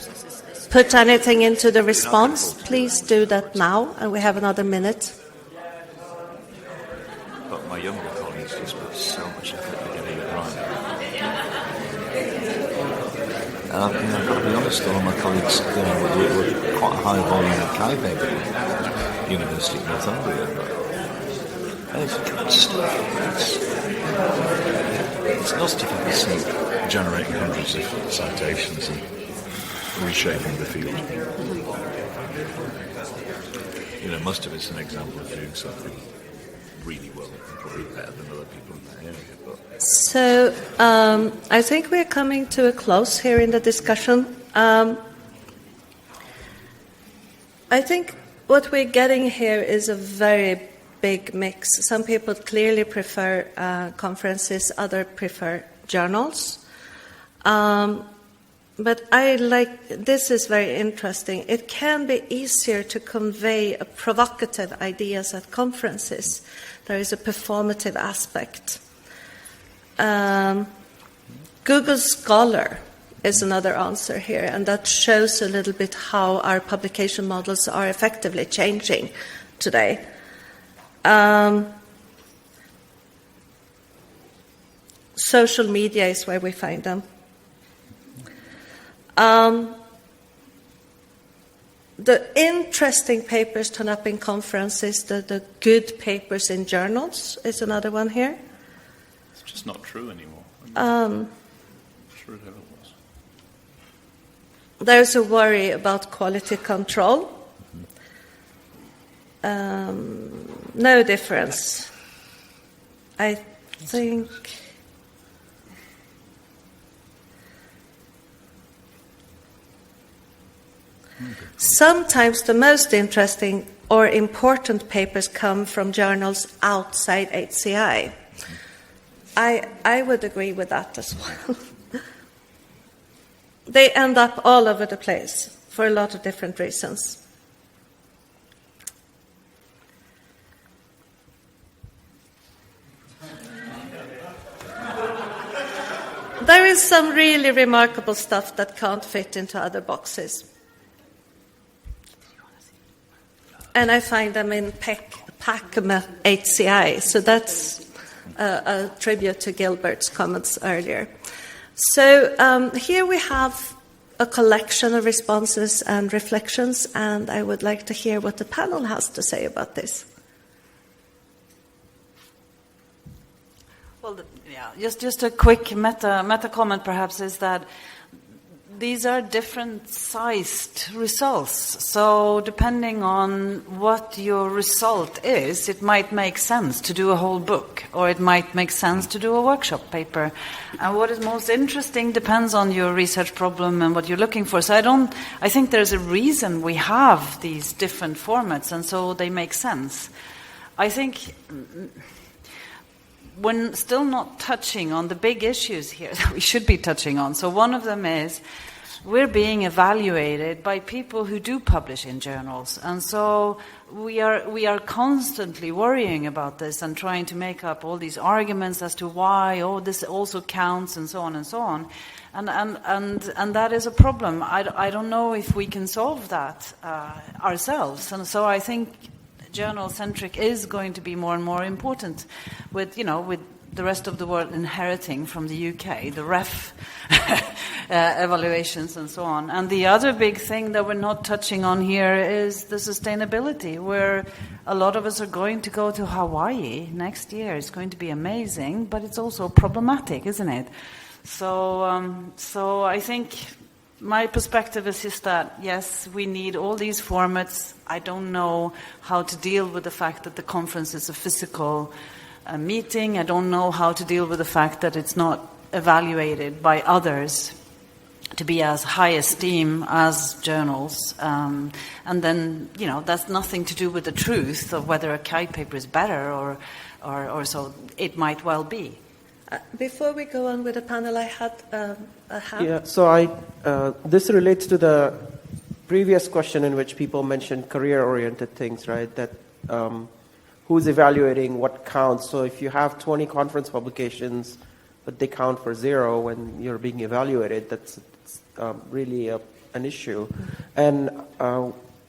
put anything into the response, please do that now, and we have another minute. But my younger colleagues just put so much effort to getting it right. And I've got to be honest, all of my colleagues, were quite a high volume of Kaye paper at University of Northumbria. And it's good stuff. It's not stuff I can see generating hundreds of citations and reshaping the field. Most of it's an example of doing something really well, probably better than other people in that area. But. So I think we're coming to a close here in the discussion. I think what we're getting here is a very big mix. Some people clearly prefer conferences, others prefer journals. But this is very interesting. It can be easier to convey provocative ideas at conferences. There is a performative aspect. Google Scholar is another answer here, and that shows a little bit how our publication models are effectively changing today. Social media is where we find them. The interesting papers turn up in conferences, the good papers in journals is another one here. It's just not true anymore. I'm sure it ever was. There's a worry about quality control. No difference. I think... Sometimes the most interesting or important papers come from journals outside HCI. I would agree with that as well. They end up all over the place for a lot of different reasons. There is some really remarkable stuff that can't fit into other boxes. And I find them in PACM HCI, so that's a tribute to Gilbert's comments earlier. So here we have a collection of responses and reflections, and I would like to hear what the panel has to say about this. Well, just a quick meta comment perhaps is that these are different sized results. So depending on what your result is, it might make sense to do a whole book, or it might make sense to do a workshop paper. And what is most interesting depends on your research problem and what you're looking for. So I think there's a reason we have these different formats, and so they make sense. I think we're still not touching on the big issues here that we should be touching on. So one of them is we're being evaluated by people who do publish in journals. And so we are constantly worrying about this and trying to make up all these arguments as to why, this also counts, and so on and so on. And that is a problem. I don't know if we can solve that ourselves. And so I think journal-centric is going to be more and more important with the rest of the world inheriting from the UK, the REF evaluations and so on. And the other big thing that we're not touching on here is the sustainability, where a lot of us are going to go to Hawaii next year. It's going to be amazing, but it's also problematic, isn't it? So I think my perspective is just that, yes, we need all these formats. I don't know how to deal with the fact that the conference is a physical meeting. I don't know how to deal with the fact that it's not evaluated by others. to be as high esteem as journals. And then, that's nothing to do with the truth of whether a Kaye paper is better or so it might well be. Before we go on with the panel, I had a hand. Yeah, so this relates to the previous question in which people mentioned career-oriented things, right? That who's evaluating what counts. So if you have 20 conference publications, but they count for 0 when you're being evaluated, that's really an issue. And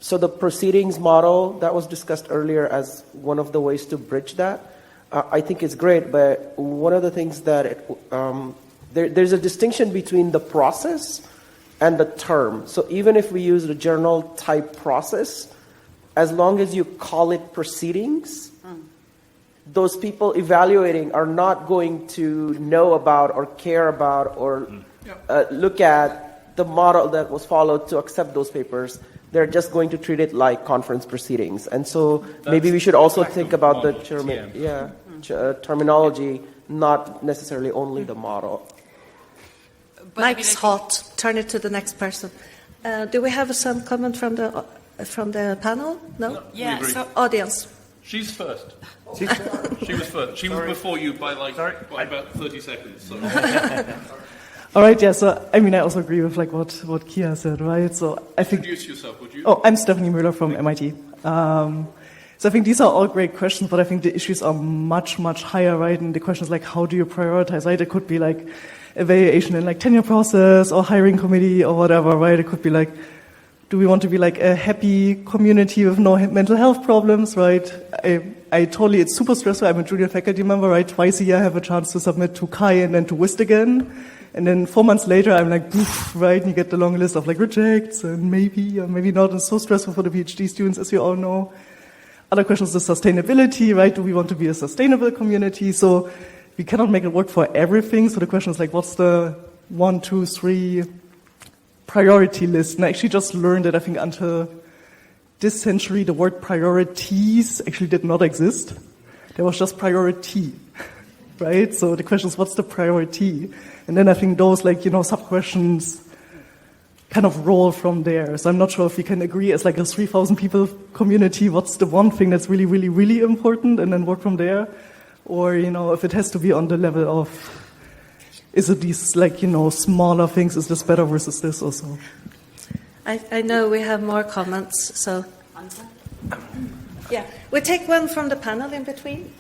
so the proceedings model that was discussed earlier as one of the ways to bridge that, I think is great, but one of the things that there's a distinction between the process and the term. So even if we use the journal type process, as long as you call it proceedings, those people evaluating are not going to know about or care about or look at the model that was followed to accept those papers. They're just going to treat it like conference proceedings. And so maybe we should also think about the terminology, not necessarily only the model. Mike's hot. Turn it to the next person. Do we have some comment from the panel? No? Yeah, so She's first. audience. She was first. She was before you by about 30 seconds. So. All right, yeah, so I also agree with what Kia said, right? So I think... Introduce yourself, would you? Oh, I'm Stephanie Müller from MIT. So I think these are all great questions, but I think the issues are much, much higher, right? And the question is how do you prioritize, right? It could be evaluation in tenure process or hiring committee or whatever, right? It could be do we want to be a happy community with no mental health problems, right? It's super stressful. I'm a junior faculty member, right? Twice a year I have a chance to submit to Kaye and then to WIST again. And then 4 months later, I'm poof, right? And you get the long list of rejects and maybe or maybe not. It's so stressful for the PhD students, as you all know. Other questions is sustainability, right? Do we want to be a sustainable community? So we cannot make it work for everything. So the question is what's the 1, 2, 3 priority list? And I actually just learned that I think until this century, the word priorities actually did not exist. There was just priority, right? So the question is, what's the priority? And then I think those sub-questions kind of roll from there. So I'm not sure if we can agree as a 3,000 people community, what's the one thing that's really, really, really important, and then work from there. Or, if it has to be on the level of, is it these smaller things, is this better versus this or so? I know we have more comments, so... Yeah, we'll take one from the panel in between.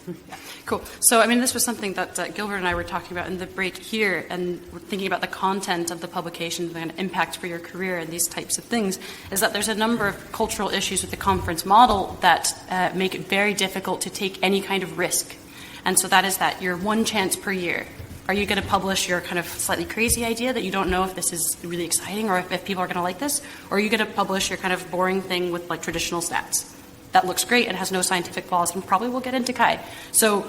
Cool. So, this was something that Gilbert and I were talking about in the break here, and we're thinking about the content of the publication and the impact for your career and these types of things, is that there's a number of cultural issues with the conference model that make it very difficult to take any kind of risk. And so that is that your one chance per year. Are you going to publish your kind of slightly crazy idea that you don't know if this is really exciting or if people are going to like this? Or are you going to publish your kind of boring thing with traditional stats? That looks great and has no scientific flaws and probably will get into Kaye. So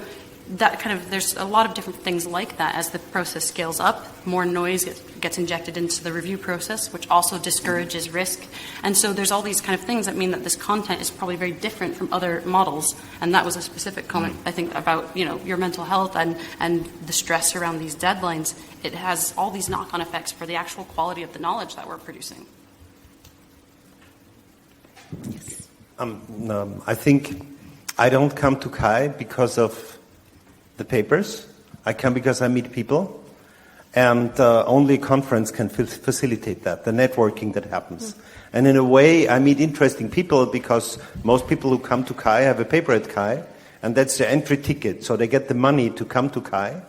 that there's a lot of different things like that. As the process scales up, more noise gets injected into the review process, which also discourages risk. And so there's all these kind of things that mean that this content is probably very different from other models. And that was a specific comment, I think, about your mental health and the stress around these deadlines. It has all these knock-on effects for the actual quality of the knowledge that we're producing. Yes. I think I don't come to Kaye because of the papers. I come because I meet people, and only a conference can facilitate that, the networking that happens. And in a way, I meet interesting people because most people who come to Kaye have a paper at Kaye, and that's their entry ticket, so they get the money to come to Kaye.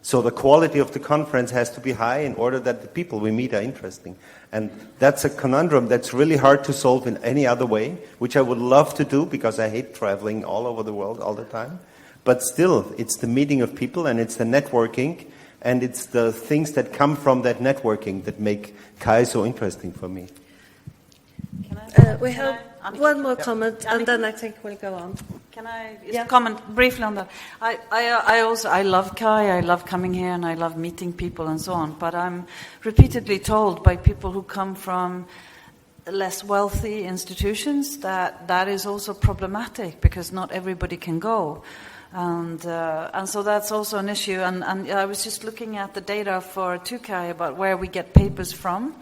So the quality of the conference has to be high in order that the people we meet are interesting. And that's a conundrum that's really hard to solve in any other way, which I would love to do because I hate traveling all over the world all the time. But still, it's the meeting of people and it's the networking and it's the things that come from that networking that make Kaye so interesting for me. We have one more comment and then I think we'll go on. Can I just comment briefly on that? I love Kaye, I love coming here and I love meeting people and so on, but I'm repeatedly told by people who come from less wealthy institutions, that is also problematic because not everybody can go. And so that's also an issue. And I was just looking at the data for Kaye about where we get papers from.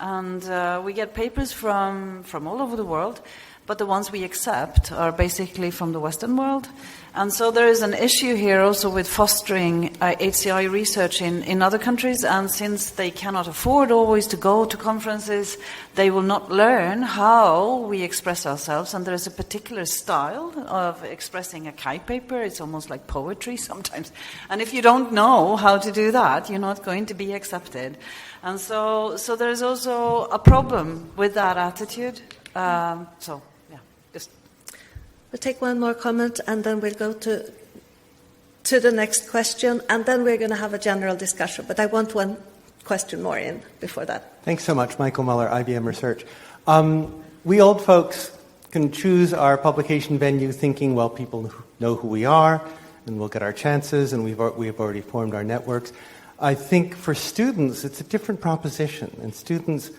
And we get papers from all over the world, but the ones we accept are basically from the Western world. And so there is an issue here also with fostering HCI research in other countries, and since they cannot afford always to go to conferences, they will not learn how we express ourselves, and there is a particular style of expressing a Kaye paper. It's almost like poetry sometimes. And if you don't know how to do that, you're not going to be accepted. And so there's also a problem with that attitude. We'll take one more comment, and then we'll go to the next question, and then we're going to have a general discussion. But I want one question more in before that. Thanks so much. Michael Muller, IBM Research. We old folks can choose our publication venue thinking, well, people know who we are, and we'll get our chances, and we've already formed our networks. I think for students, it's a different proposition, and students...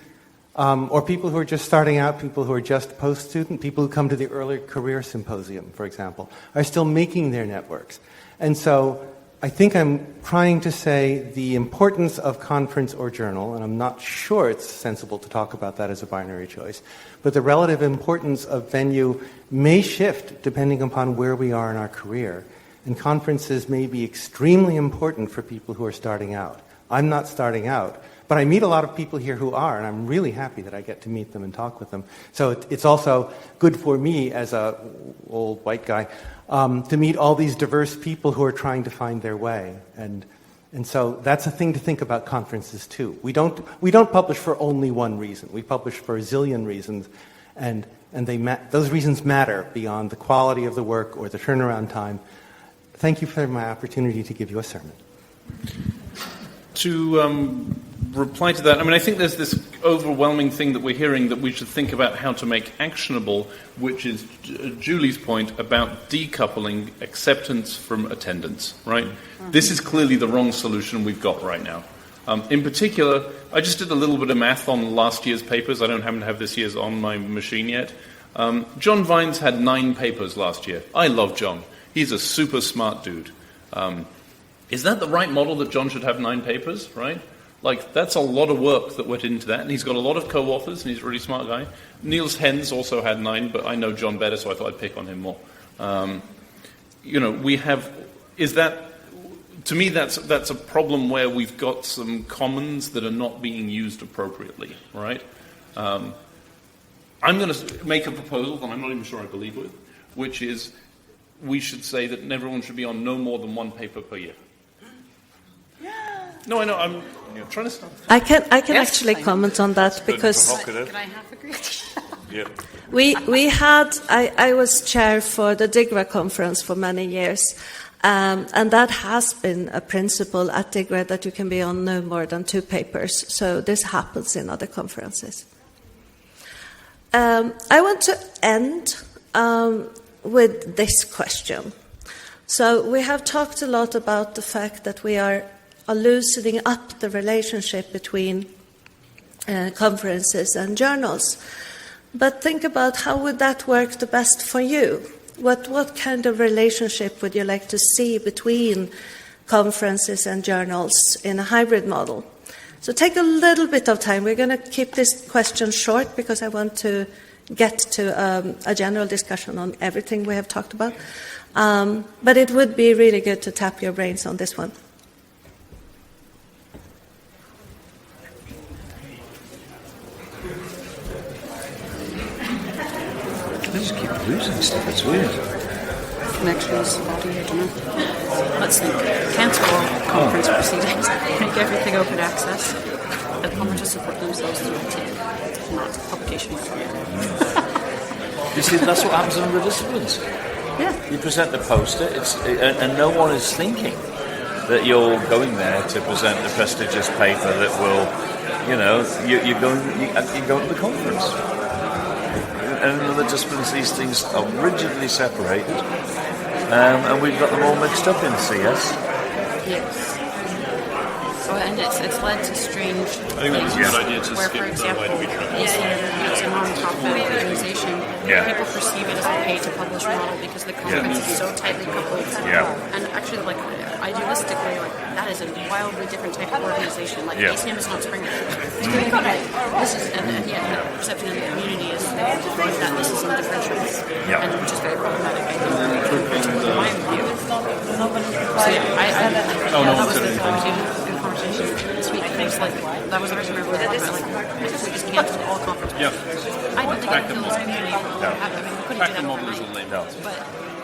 or people who are just starting out, people who are just post-student, people who come to the early career symposium, for example, are still making their networks. And so I think I'm trying to say the importance of conference or journal, and I'm not sure it's sensible to talk about that as a binary choice, but the relative importance of venue may shift depending upon where we are in our career. And conferences may be extremely important for people who are starting out. I'm not starting out. But I meet a lot of people here who are, and I'm really happy that I get to meet them and talk with them. So it's also good for me as a old white guy to meet all these diverse people who are trying to find their way. And so that's a thing to think about conferences too. We don't publish for only one reason. We publish for a zillion reasons, and those reasons matter beyond the quality of the work or the turnaround time. Thank you for my opportunity to give you a sermon. To reply to that, I mean, I think there's this overwhelming thing that we're hearing that we should think about how to make actionable, which is Julie's point about decoupling acceptance from attendance, right? Mm-hmm. This is clearly the wrong solution we've got right now. In particular, I just did a little bit of math on last year's papers. I don't happen to have this year's on my machine yet. John Vines had 9 papers last year. I love John. He's a super smart dude. Is that the right model that John should have 9 papers, right? Like, that's a lot of work that went into that, and he's got a lot of co-authors, and he's a really smart guy. Niels Hens also had 9, but I know John better, so I thought I'd pick on him more. To me, that's a problem where we've got some commons that are not being used appropriately, right? I'm going to make a proposal that I'm not even sure I believe with, which is we should say that everyone should be on no more than 1 paper per year. No, I know. I'm trying to stop. I can actually comment on that because can I half agree? Yeah. we had. I was chair for the DIGRA conference for many years, and that has been a principle at DIGRA that you can be on no more than 2 papers. So this happens in other conferences. I want to end with this question. So we have talked a lot about the fact that we are loosening up the relationship between conferences and journals. But think about how would that work the best for you? What kind of relationship would you like to see between conferences and journals in a hybrid model? So take a little bit of time. We're going to keep this question short because I want to get to a general discussion on everything we have talked about. But it would be really good to tap your brains on this one. They just keep losing stuff, it's weird. Connections, body, I don't know. Let's think. Cancel all conference proceedings. Make everything open access. Let conferences support themselves through IT, not publication. You see, that's what happens in other disciplines. Yeah. You present the poster, and no one is thinking that you're going there to present a prestigious paper that will, you're going to the conference. And in other disciplines, these things are rigidly separated, and we've got them all mixed up in CS. Yes. Oh, and it's led to strange I think that's a good idea to where, skip for the example, way we try. it's a non-profit organization. Yeah. People perceive it as a pay-to-publish model because the conference is so tightly coupled. Yeah. And actually, like, idealistically, like, that is a wildly different type of organization. Like, ACM is not Springer. This is, and yet the perception in the community is they define that this is indifferential. Yeah. And which is very problematic, I think, in my view. So, yeah, that was the good conversation. Sweet things like that was the reason we were talking about. Like, we just canceled all conferences. Yeah. I don't think it feels community. No. I mean, we couldn't do Pack that the model is a overnight. lame. No. But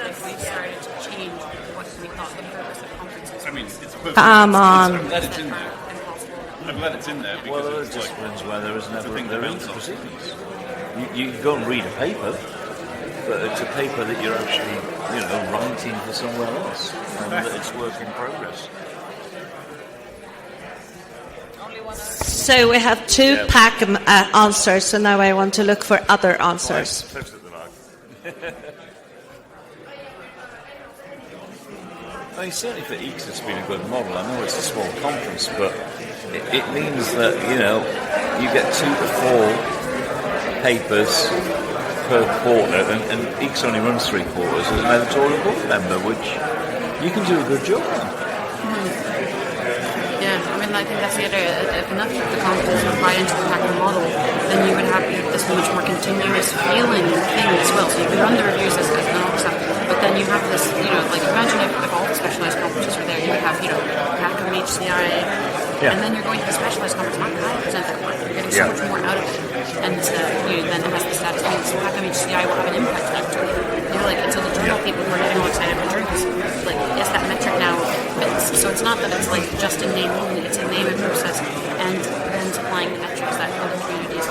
if we started to change what we thought the purpose of conferences I mean, it's perfect. Come on. I'm glad it's in there. I'm glad it's in there because Well, there are it's like disciplines where there is never thing there that isn't builds on. proceedings. You go and read a paper, but it's a paper that you're actually, writing for somewhere else, and that it's work in progress. So we have two pack answers, so now I want to look for other answers. Close to the mark. I mean, certainly for EECS it's been a good model. I know it's a small conference, but it means that, you get 2 to 4 papers per quarter, and EECS only runs 3 quarters as an editorial board member, which you can do a good job on. Yeah, I mean, I think that's the other. If enough of the conferences would buy into the Hacker model, then you would have this much more continuous feeling thing as well. So you can run the reviews as normal stuff, but then you have this, like imagine if all the specialized conferences were there, you would have, Hacker HCI, and then you're going to the specialized conference, not how to present that work. You're getting so much more out of it, and then it has the status thing. So Hacker HCI will have an impact on it. And so the journal people who are getting all excited about journals, like, is that metric now fits? So it's not that it's like just in name only, it's in name and process, and then supplying the metrics that other communities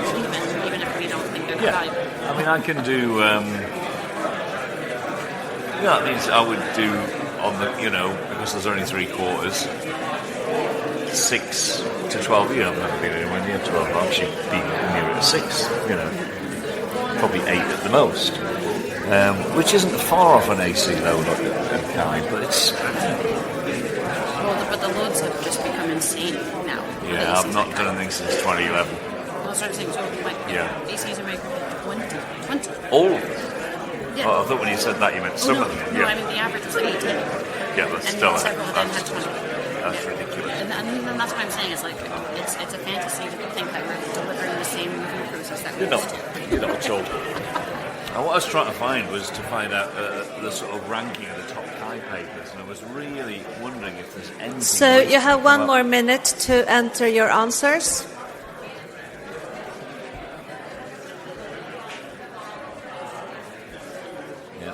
believe in, even if we don't think they're valuable. I mean, I can do, that means I would do on the, because there's only 3 quarters, 6 to 12 years. I've never been anywhere near 12. I've actually been nearer to 6, probably 8 at the most. Which isn't far off an AC load at Kaye, but it's... Well, but the loads have just become insane now. Yeah, I've not done anything since 2011. Well, that's what I'm saying. So, ACs are making 20. All of them? Yeah. Oh, I thought when you said that you meant some of them. No, I mean, the average was like 18. Yeah, but and still... several of them had 20. That's ridiculous. And that's what I'm saying. It's like, it's a fantasy to think that we're delivering the same review process that we used to. You're not at all. And what I was trying to find was to find out the sort of ranking of the top Kaye papers, and I was really wondering if there's anything... So you have 1 more minute to enter your answers. Yeah,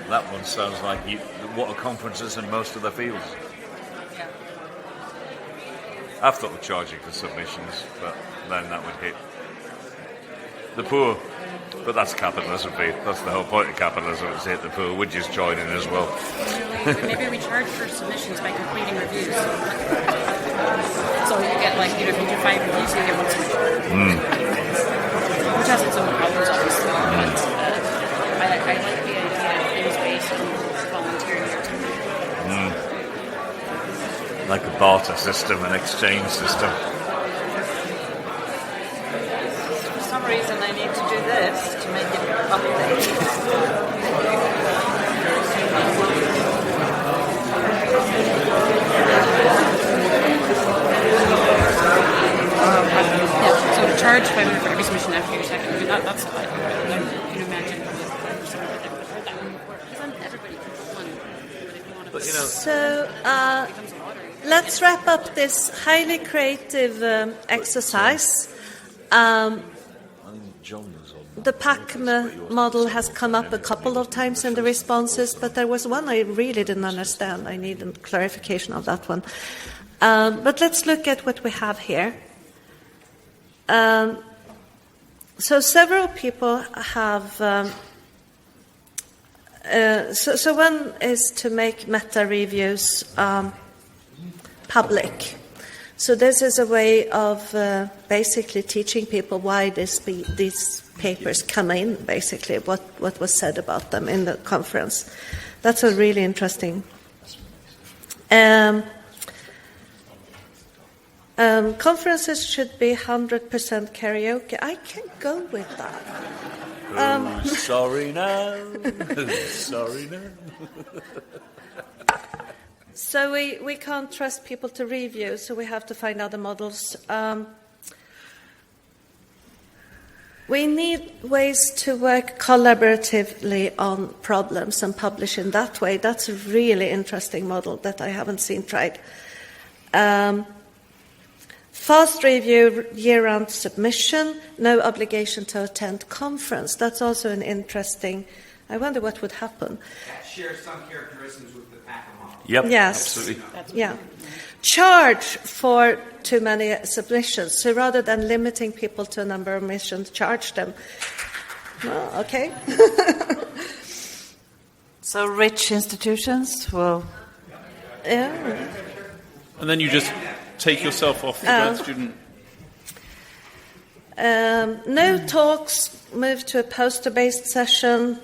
that one sounds like what are conferences in most of the fields. I've thought of charging for submissions, but then that would hit the poor. But that's capitalism, Pete. That's the whole point of capitalism, is hit the poor. We're just joining as well. Maybe we charge for submissions by completing reviews. So you get, if you do 5 reviews, you get 1 submission. Which has its own problems, obviously. But I like the idea of things based on volunteering activity. Like a barter system, an exchange system. For some reason I need to do this to make it update. So charge $500 for every submission after your second review. That's fine. You can imagine everybody can one. So let's wrap up this highly creative exercise. The PACMA model has come up a couple of times in the responses, but there was one I really didn't understand. I need a clarification of that one. But let's look at what we have here. So several people have... So one is to make meta-reviews public. So this is a way of basically teaching people why these papers come in, basically, what was said about them in the conference. That's a really interesting. Conferences should be 100% karaoke. I can go with that. Sorry now. Sorry now. So we can't trust people to review, so we have to find other models. We need ways to work collaboratively on problems and publish in that way. That's a really interesting model that I haven't seen tried. Fast review, year-round submission, no obligation to attend conference. That's also an interesting. I wonder what would happen. That shares some characteristics with the Packer model. Yep, yes. absolutely. Yeah. Charge for too many submissions. So rather than limiting people to a number of missions, charge them. Well, okay. So rich institutions will. Yeah. And then you just take yourself off the grad student. No talks, move to a poster-based session.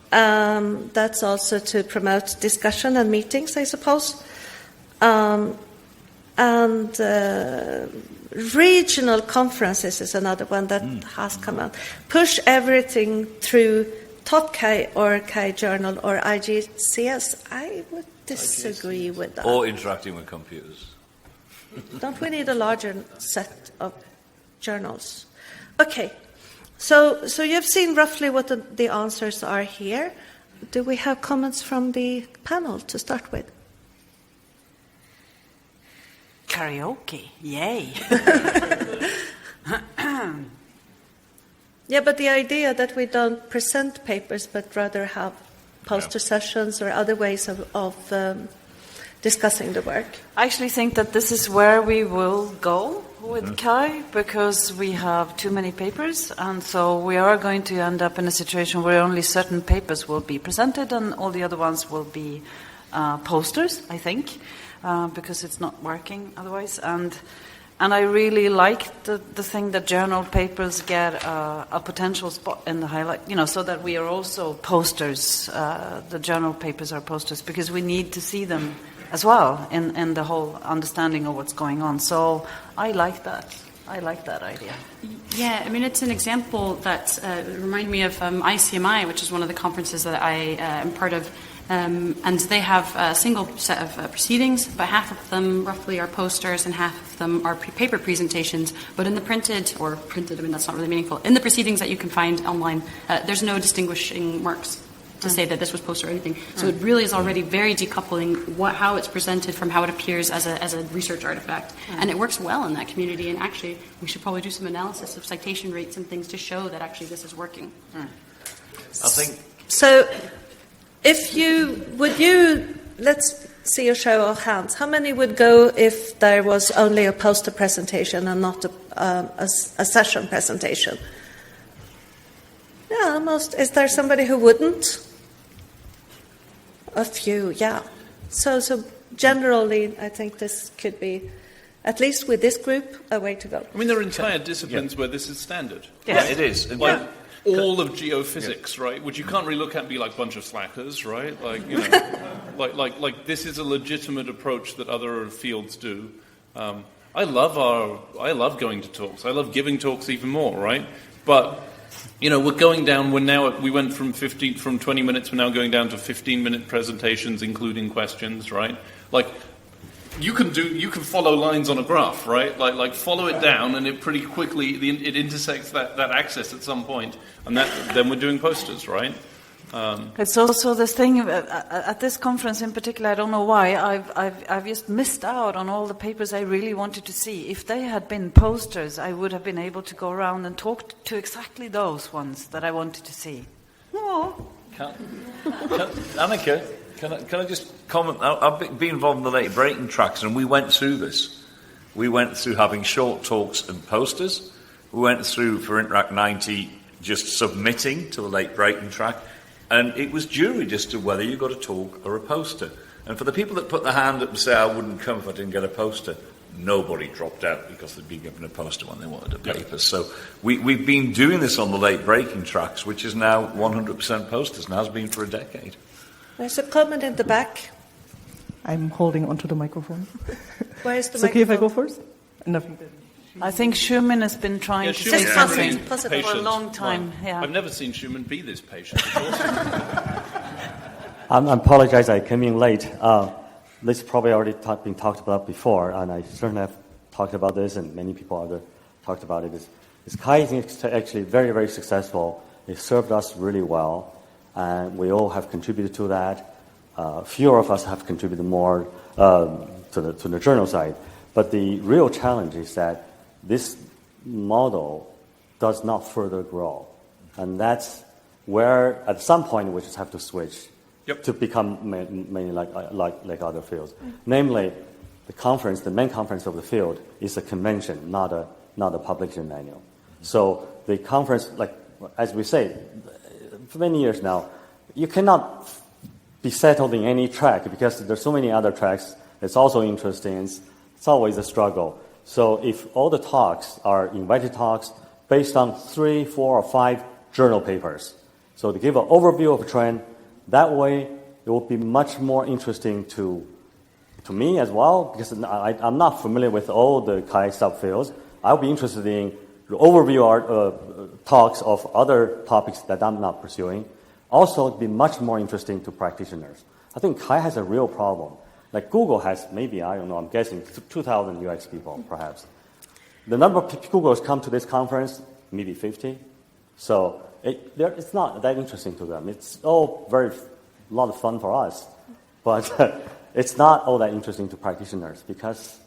That's also to promote discussion and meetings, I suppose. And regional conferences is another one that has come out. Push everything through Top Kaye or Kaye Journal or IGCS. I would disagree with that. Or interacting with computers. Don't we need a larger set of journals? Okay, so you've seen roughly what the answers are here. Do we have comments from the panel to start with? Karaoke, yay. Yeah, but the idea that we don't present papers but rather have poster sessions or other ways of discussing the work. I actually think that this is where we will go with Kaye, because we have too many papers, and so we are going to end up in a situation where only certain papers will be presented and all the other ones will be posters, I think, because it's not working otherwise. And I really like the thing that journal papers get a potential spot in the highlight, so that we are also posters. The journal papers are posters because we need to see them as well in the whole understanding of what's going on. So I like that. I like that idea. Yeah, I mean, it's an example that reminded me of ICMI, which is one of the conferences that I am part of. And they have a single set of proceedings, but half of them roughly are posters and half of them are paper presentations. But in the printed, I mean, that's not really meaningful. In the proceedings that you can find online, there's no distinguishing marks to say that this was poster or anything. So it really is already very decoupling how it's presented from how it appears as a research artifact. And it works well in that community. And actually, we should probably do some analysis of citation rates and things to show that actually this is working. I think so. Let's see a show of hands. How many would go if there was only a poster presentation and not a session presentation? Yeah, almost. Is there somebody who wouldn't? A few, yeah. So generally, I think this could be, at least with this group, a way to go. I mean, there are entire disciplines where this is standard. Yeah, it is. All of geophysics, right? Which you can't really look at and be like a bunch of slackers, right? Like this is a legitimate approach that other fields do. I love going to talks. I love giving talks even more, right? But we're going down. We went from 20 minutes. We're now going down to 15-minute presentations, including questions, right? Like. You can follow lines on a graph, right? Like follow it down, and it pretty quickly it intersects that axis at some point, and then we're doing posters, right? It's also this thing at this conference in particular. I don't know why I've just missed out on all the papers I really wanted to see. If they had been posters, I would have been able to go around and talk to exactly those ones that I wanted to see. Oh, Annika. Can I just comment? I've been involved in the late breaking tracks, and we went through this. We went through having short talks and posters. We went through, for Interact 90, just submitting to a late breaking track, and it was jury as to whether you got a talk or a poster. And for the people that put their hand up and say, I wouldn't come if I didn't get a poster, nobody dropped out because they'd been given a poster when they wanted a paper. So we've been doing this on the late breaking tracks, which is now 100% posters, and has been for a decade. There's a comment in the back. I'm holding onto the microphone. Where is the It's okay if I go microphone? first? And I think that I think Schumann has been trying to say Schumann's something been Positive. for a patient. long time. Right. Yeah. I've never seen Schumann be this patient. It's awesome. I apologize, I came in late. This probably already been talked about before, and I certainly have talked about this, and many people other talked about it. Kaye is actually very, very successful. It served us really well, and we all have contributed to that. Fewer of us have contributed more to the journal side. But the real challenge is that this model does not further grow, and that's where at some point we just have to switch. Yep. To become mainly like other fields. Namely, the main conference of the field is a convention, not a publication manual. So the conference, like as we say, for many years now, you cannot be settled in any track because there's so many other tracks. It's also interesting. It's always a struggle. So if all the talks are invited talks based on 3, 4, or 5 journal papers, so to give an overview of a trend. That way, it will be much more interesting to me as well, because I'm not familiar with all the Kaye subfields. I'll be interested in the overview talks of other topics that I'm not pursuing. Also, it'd be much more interesting to practitioners. I think Kaye has a real problem. Like Google has maybe, I don't know, I'm guessing 2,000 UX people, perhaps. The number of Googles come to this conference, maybe 50. So it's not that interesting to them. It's all a lot of fun for us, but it's not all that interesting to practitioners because,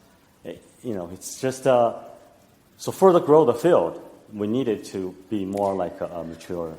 it's just so further grow the field. We need it to be more like a mature.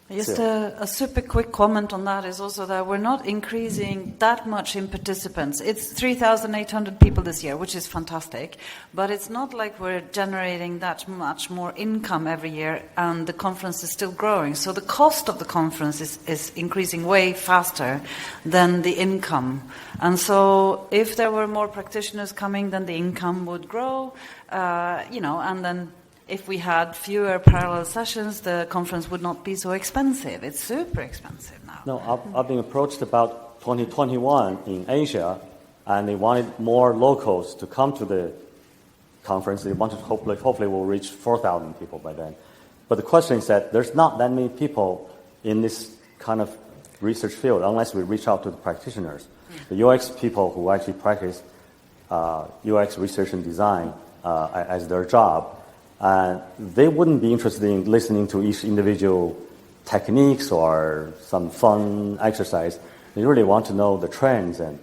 Just a super quick comment on that is also that we're not increasing that much in participants. It's 3,800 people this year, which is fantastic, but it's not like we're generating that much more income every year, and the conference is still growing. So the cost of the conference is increasing way faster than the income. And so if there were more practitioners coming, then the income would grow, and then if we had fewer parallel sessions, the conference would not be so expensive. It's super expensive now. No, I've been approached about 2021 in Asia, and they wanted more locals to come to the conference. They wanted hopefully we'll reach 4,000 people by then. But the question is that there's not that many people in this kind of research field unless we reach out to the practitioners. The UX people who actually practice UX research and design as their job. They wouldn't be interested in listening to each individual techniques or some fun exercise. They really want to know the trends and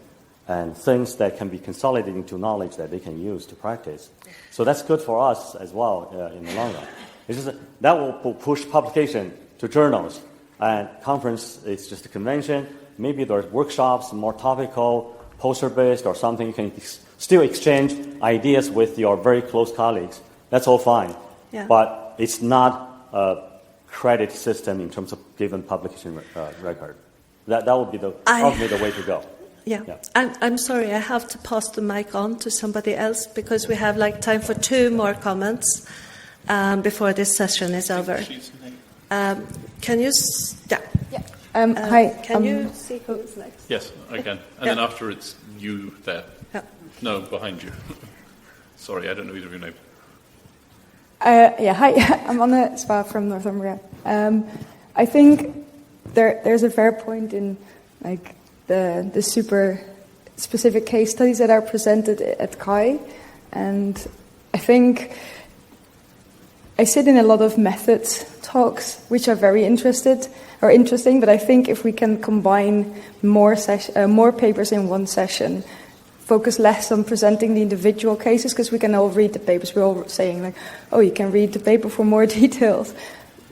things that can be consolidated into knowledge that they can use to practice. So that's good for us as well in the long run. It's just that will push publication to journals. And conference is just a convention. Maybe there's workshops, more topical, poster-based or something. You can still exchange ideas with your very close colleagues. That's all fine, but it's not a credit system in terms of given publication record. That would be the way to go. Yeah. I'm sorry, I have to pass the mic on to somebody else because we have time for 2 more comments before this session is over. Can you? Hi. Can you see who is next? Yes, I can. And then after it's you there. Yeah. No, behind you. Sorry, I don't know either of your names. Hi. I'm Anna Spa from Northumbria. I think there's a fair point in the super specific case studies that are presented at Kaye, and I think I sit in a lot of methods talks, which are very interesting. But I think if we can combine more papers in one session. Focus less on presenting the individual cases because we can all read the papers. We're all saying you can read the paper for more details.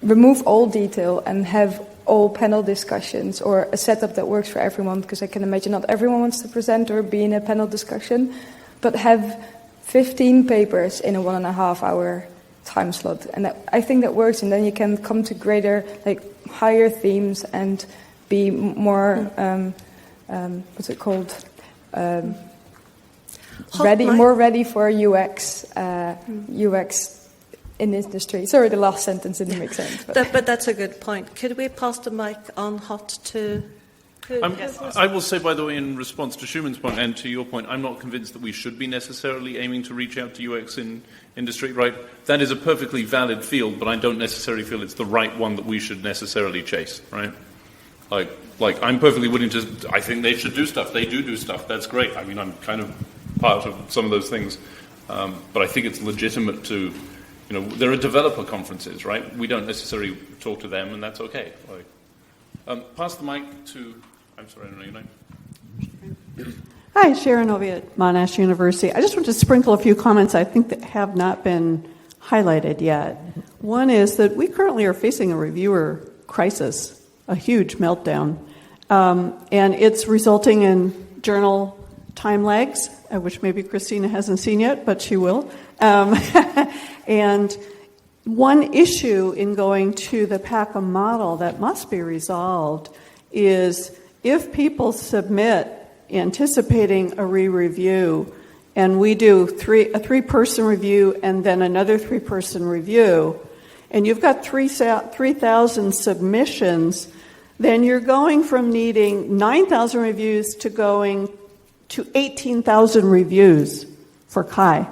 Remove all detail and have all panel discussions or a setup that works for everyone because I can imagine not everyone wants to present or be in a panel discussion, but have 15 papers in a 1.5 hour time slot. And I think that works, and then you can come to greater, higher themes and be more, more ready for UX in industry. Sorry, the last sentence didn't make sense. But that's a good point. Could we pass the mic on hot to I will say, by the way, in response to Schumann's point and to your point, I'm not convinced that we should be necessarily aiming to reach out to UX in industry, right? That is a perfectly valid field, but I don't necessarily feel it's the right one that we should necessarily chase, right? Like I'm perfectly willing to, I think they should do stuff. They do stuff. That's great. I mean, I'm kind of part of some of those things. But I think it's legitimate to, there are developer conferences, right? We don't necessarily talk to them, and that's okay. Pass the mic to, I'm sorry, I don't know your name. Hi, Sharon Ovey at Monash University. I just want to sprinkle a few comments I think that have not been highlighted yet. One is that we currently are facing a reviewer crisis, a huge meltdown, and it's resulting in journal time lags, which maybe Kristina hasn't seen yet, but she will. And one issue in going to the PACA model that must be resolved is if people submit anticipating a re-review, and we do a three-person review and then another three-person review, and you've got 3,000 submissions, then you're going from needing 9,000 reviews to going to 18,000 reviews for Kaye.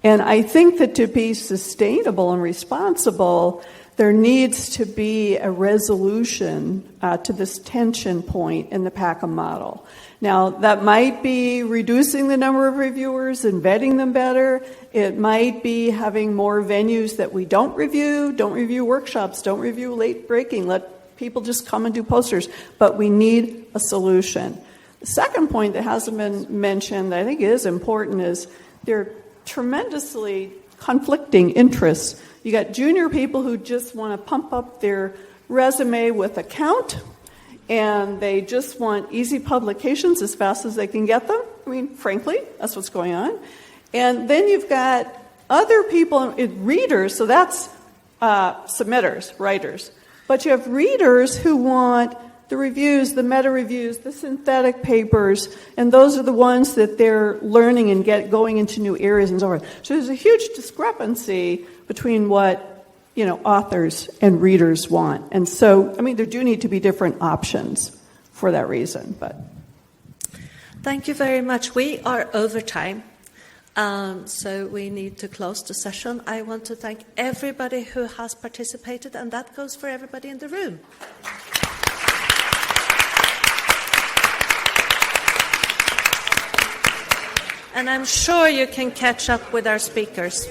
And I think that to be sustainable and responsible, there needs to be a resolution to this tension point in the PACA model. Now, that might be reducing the number of reviewers and vetting them better. It might be having more venues that we don't review workshops, don't review late breaking, let people just come and do posters. But we need a solution. The second point that hasn't been mentioned that I think is important is there are tremendously conflicting interests. You got junior people who just want to pump up their resume with a count, and they just want easy publications as fast as they can get them. I mean, frankly, that's what's going on. And then you've got other people, readers, so that's submitters, writers. But you have readers who want the reviews, the meta-reviews, the synthetic papers, and those are the ones that they're learning and going into new areas and so forth. So there's a huge discrepancy between what authors and readers want. And so, I mean, there do need to be different options for that reason. But thank you very much. We are over time, so we need to close the session. I want to thank everybody who has participated, and that goes for everybody in the room. And I'm sure you can catch up with our speakers.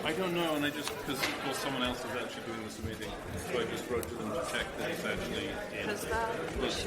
I don't know, and I just, because someone else is actually doing this meeting, so I just wrote to them to check that it's actually in.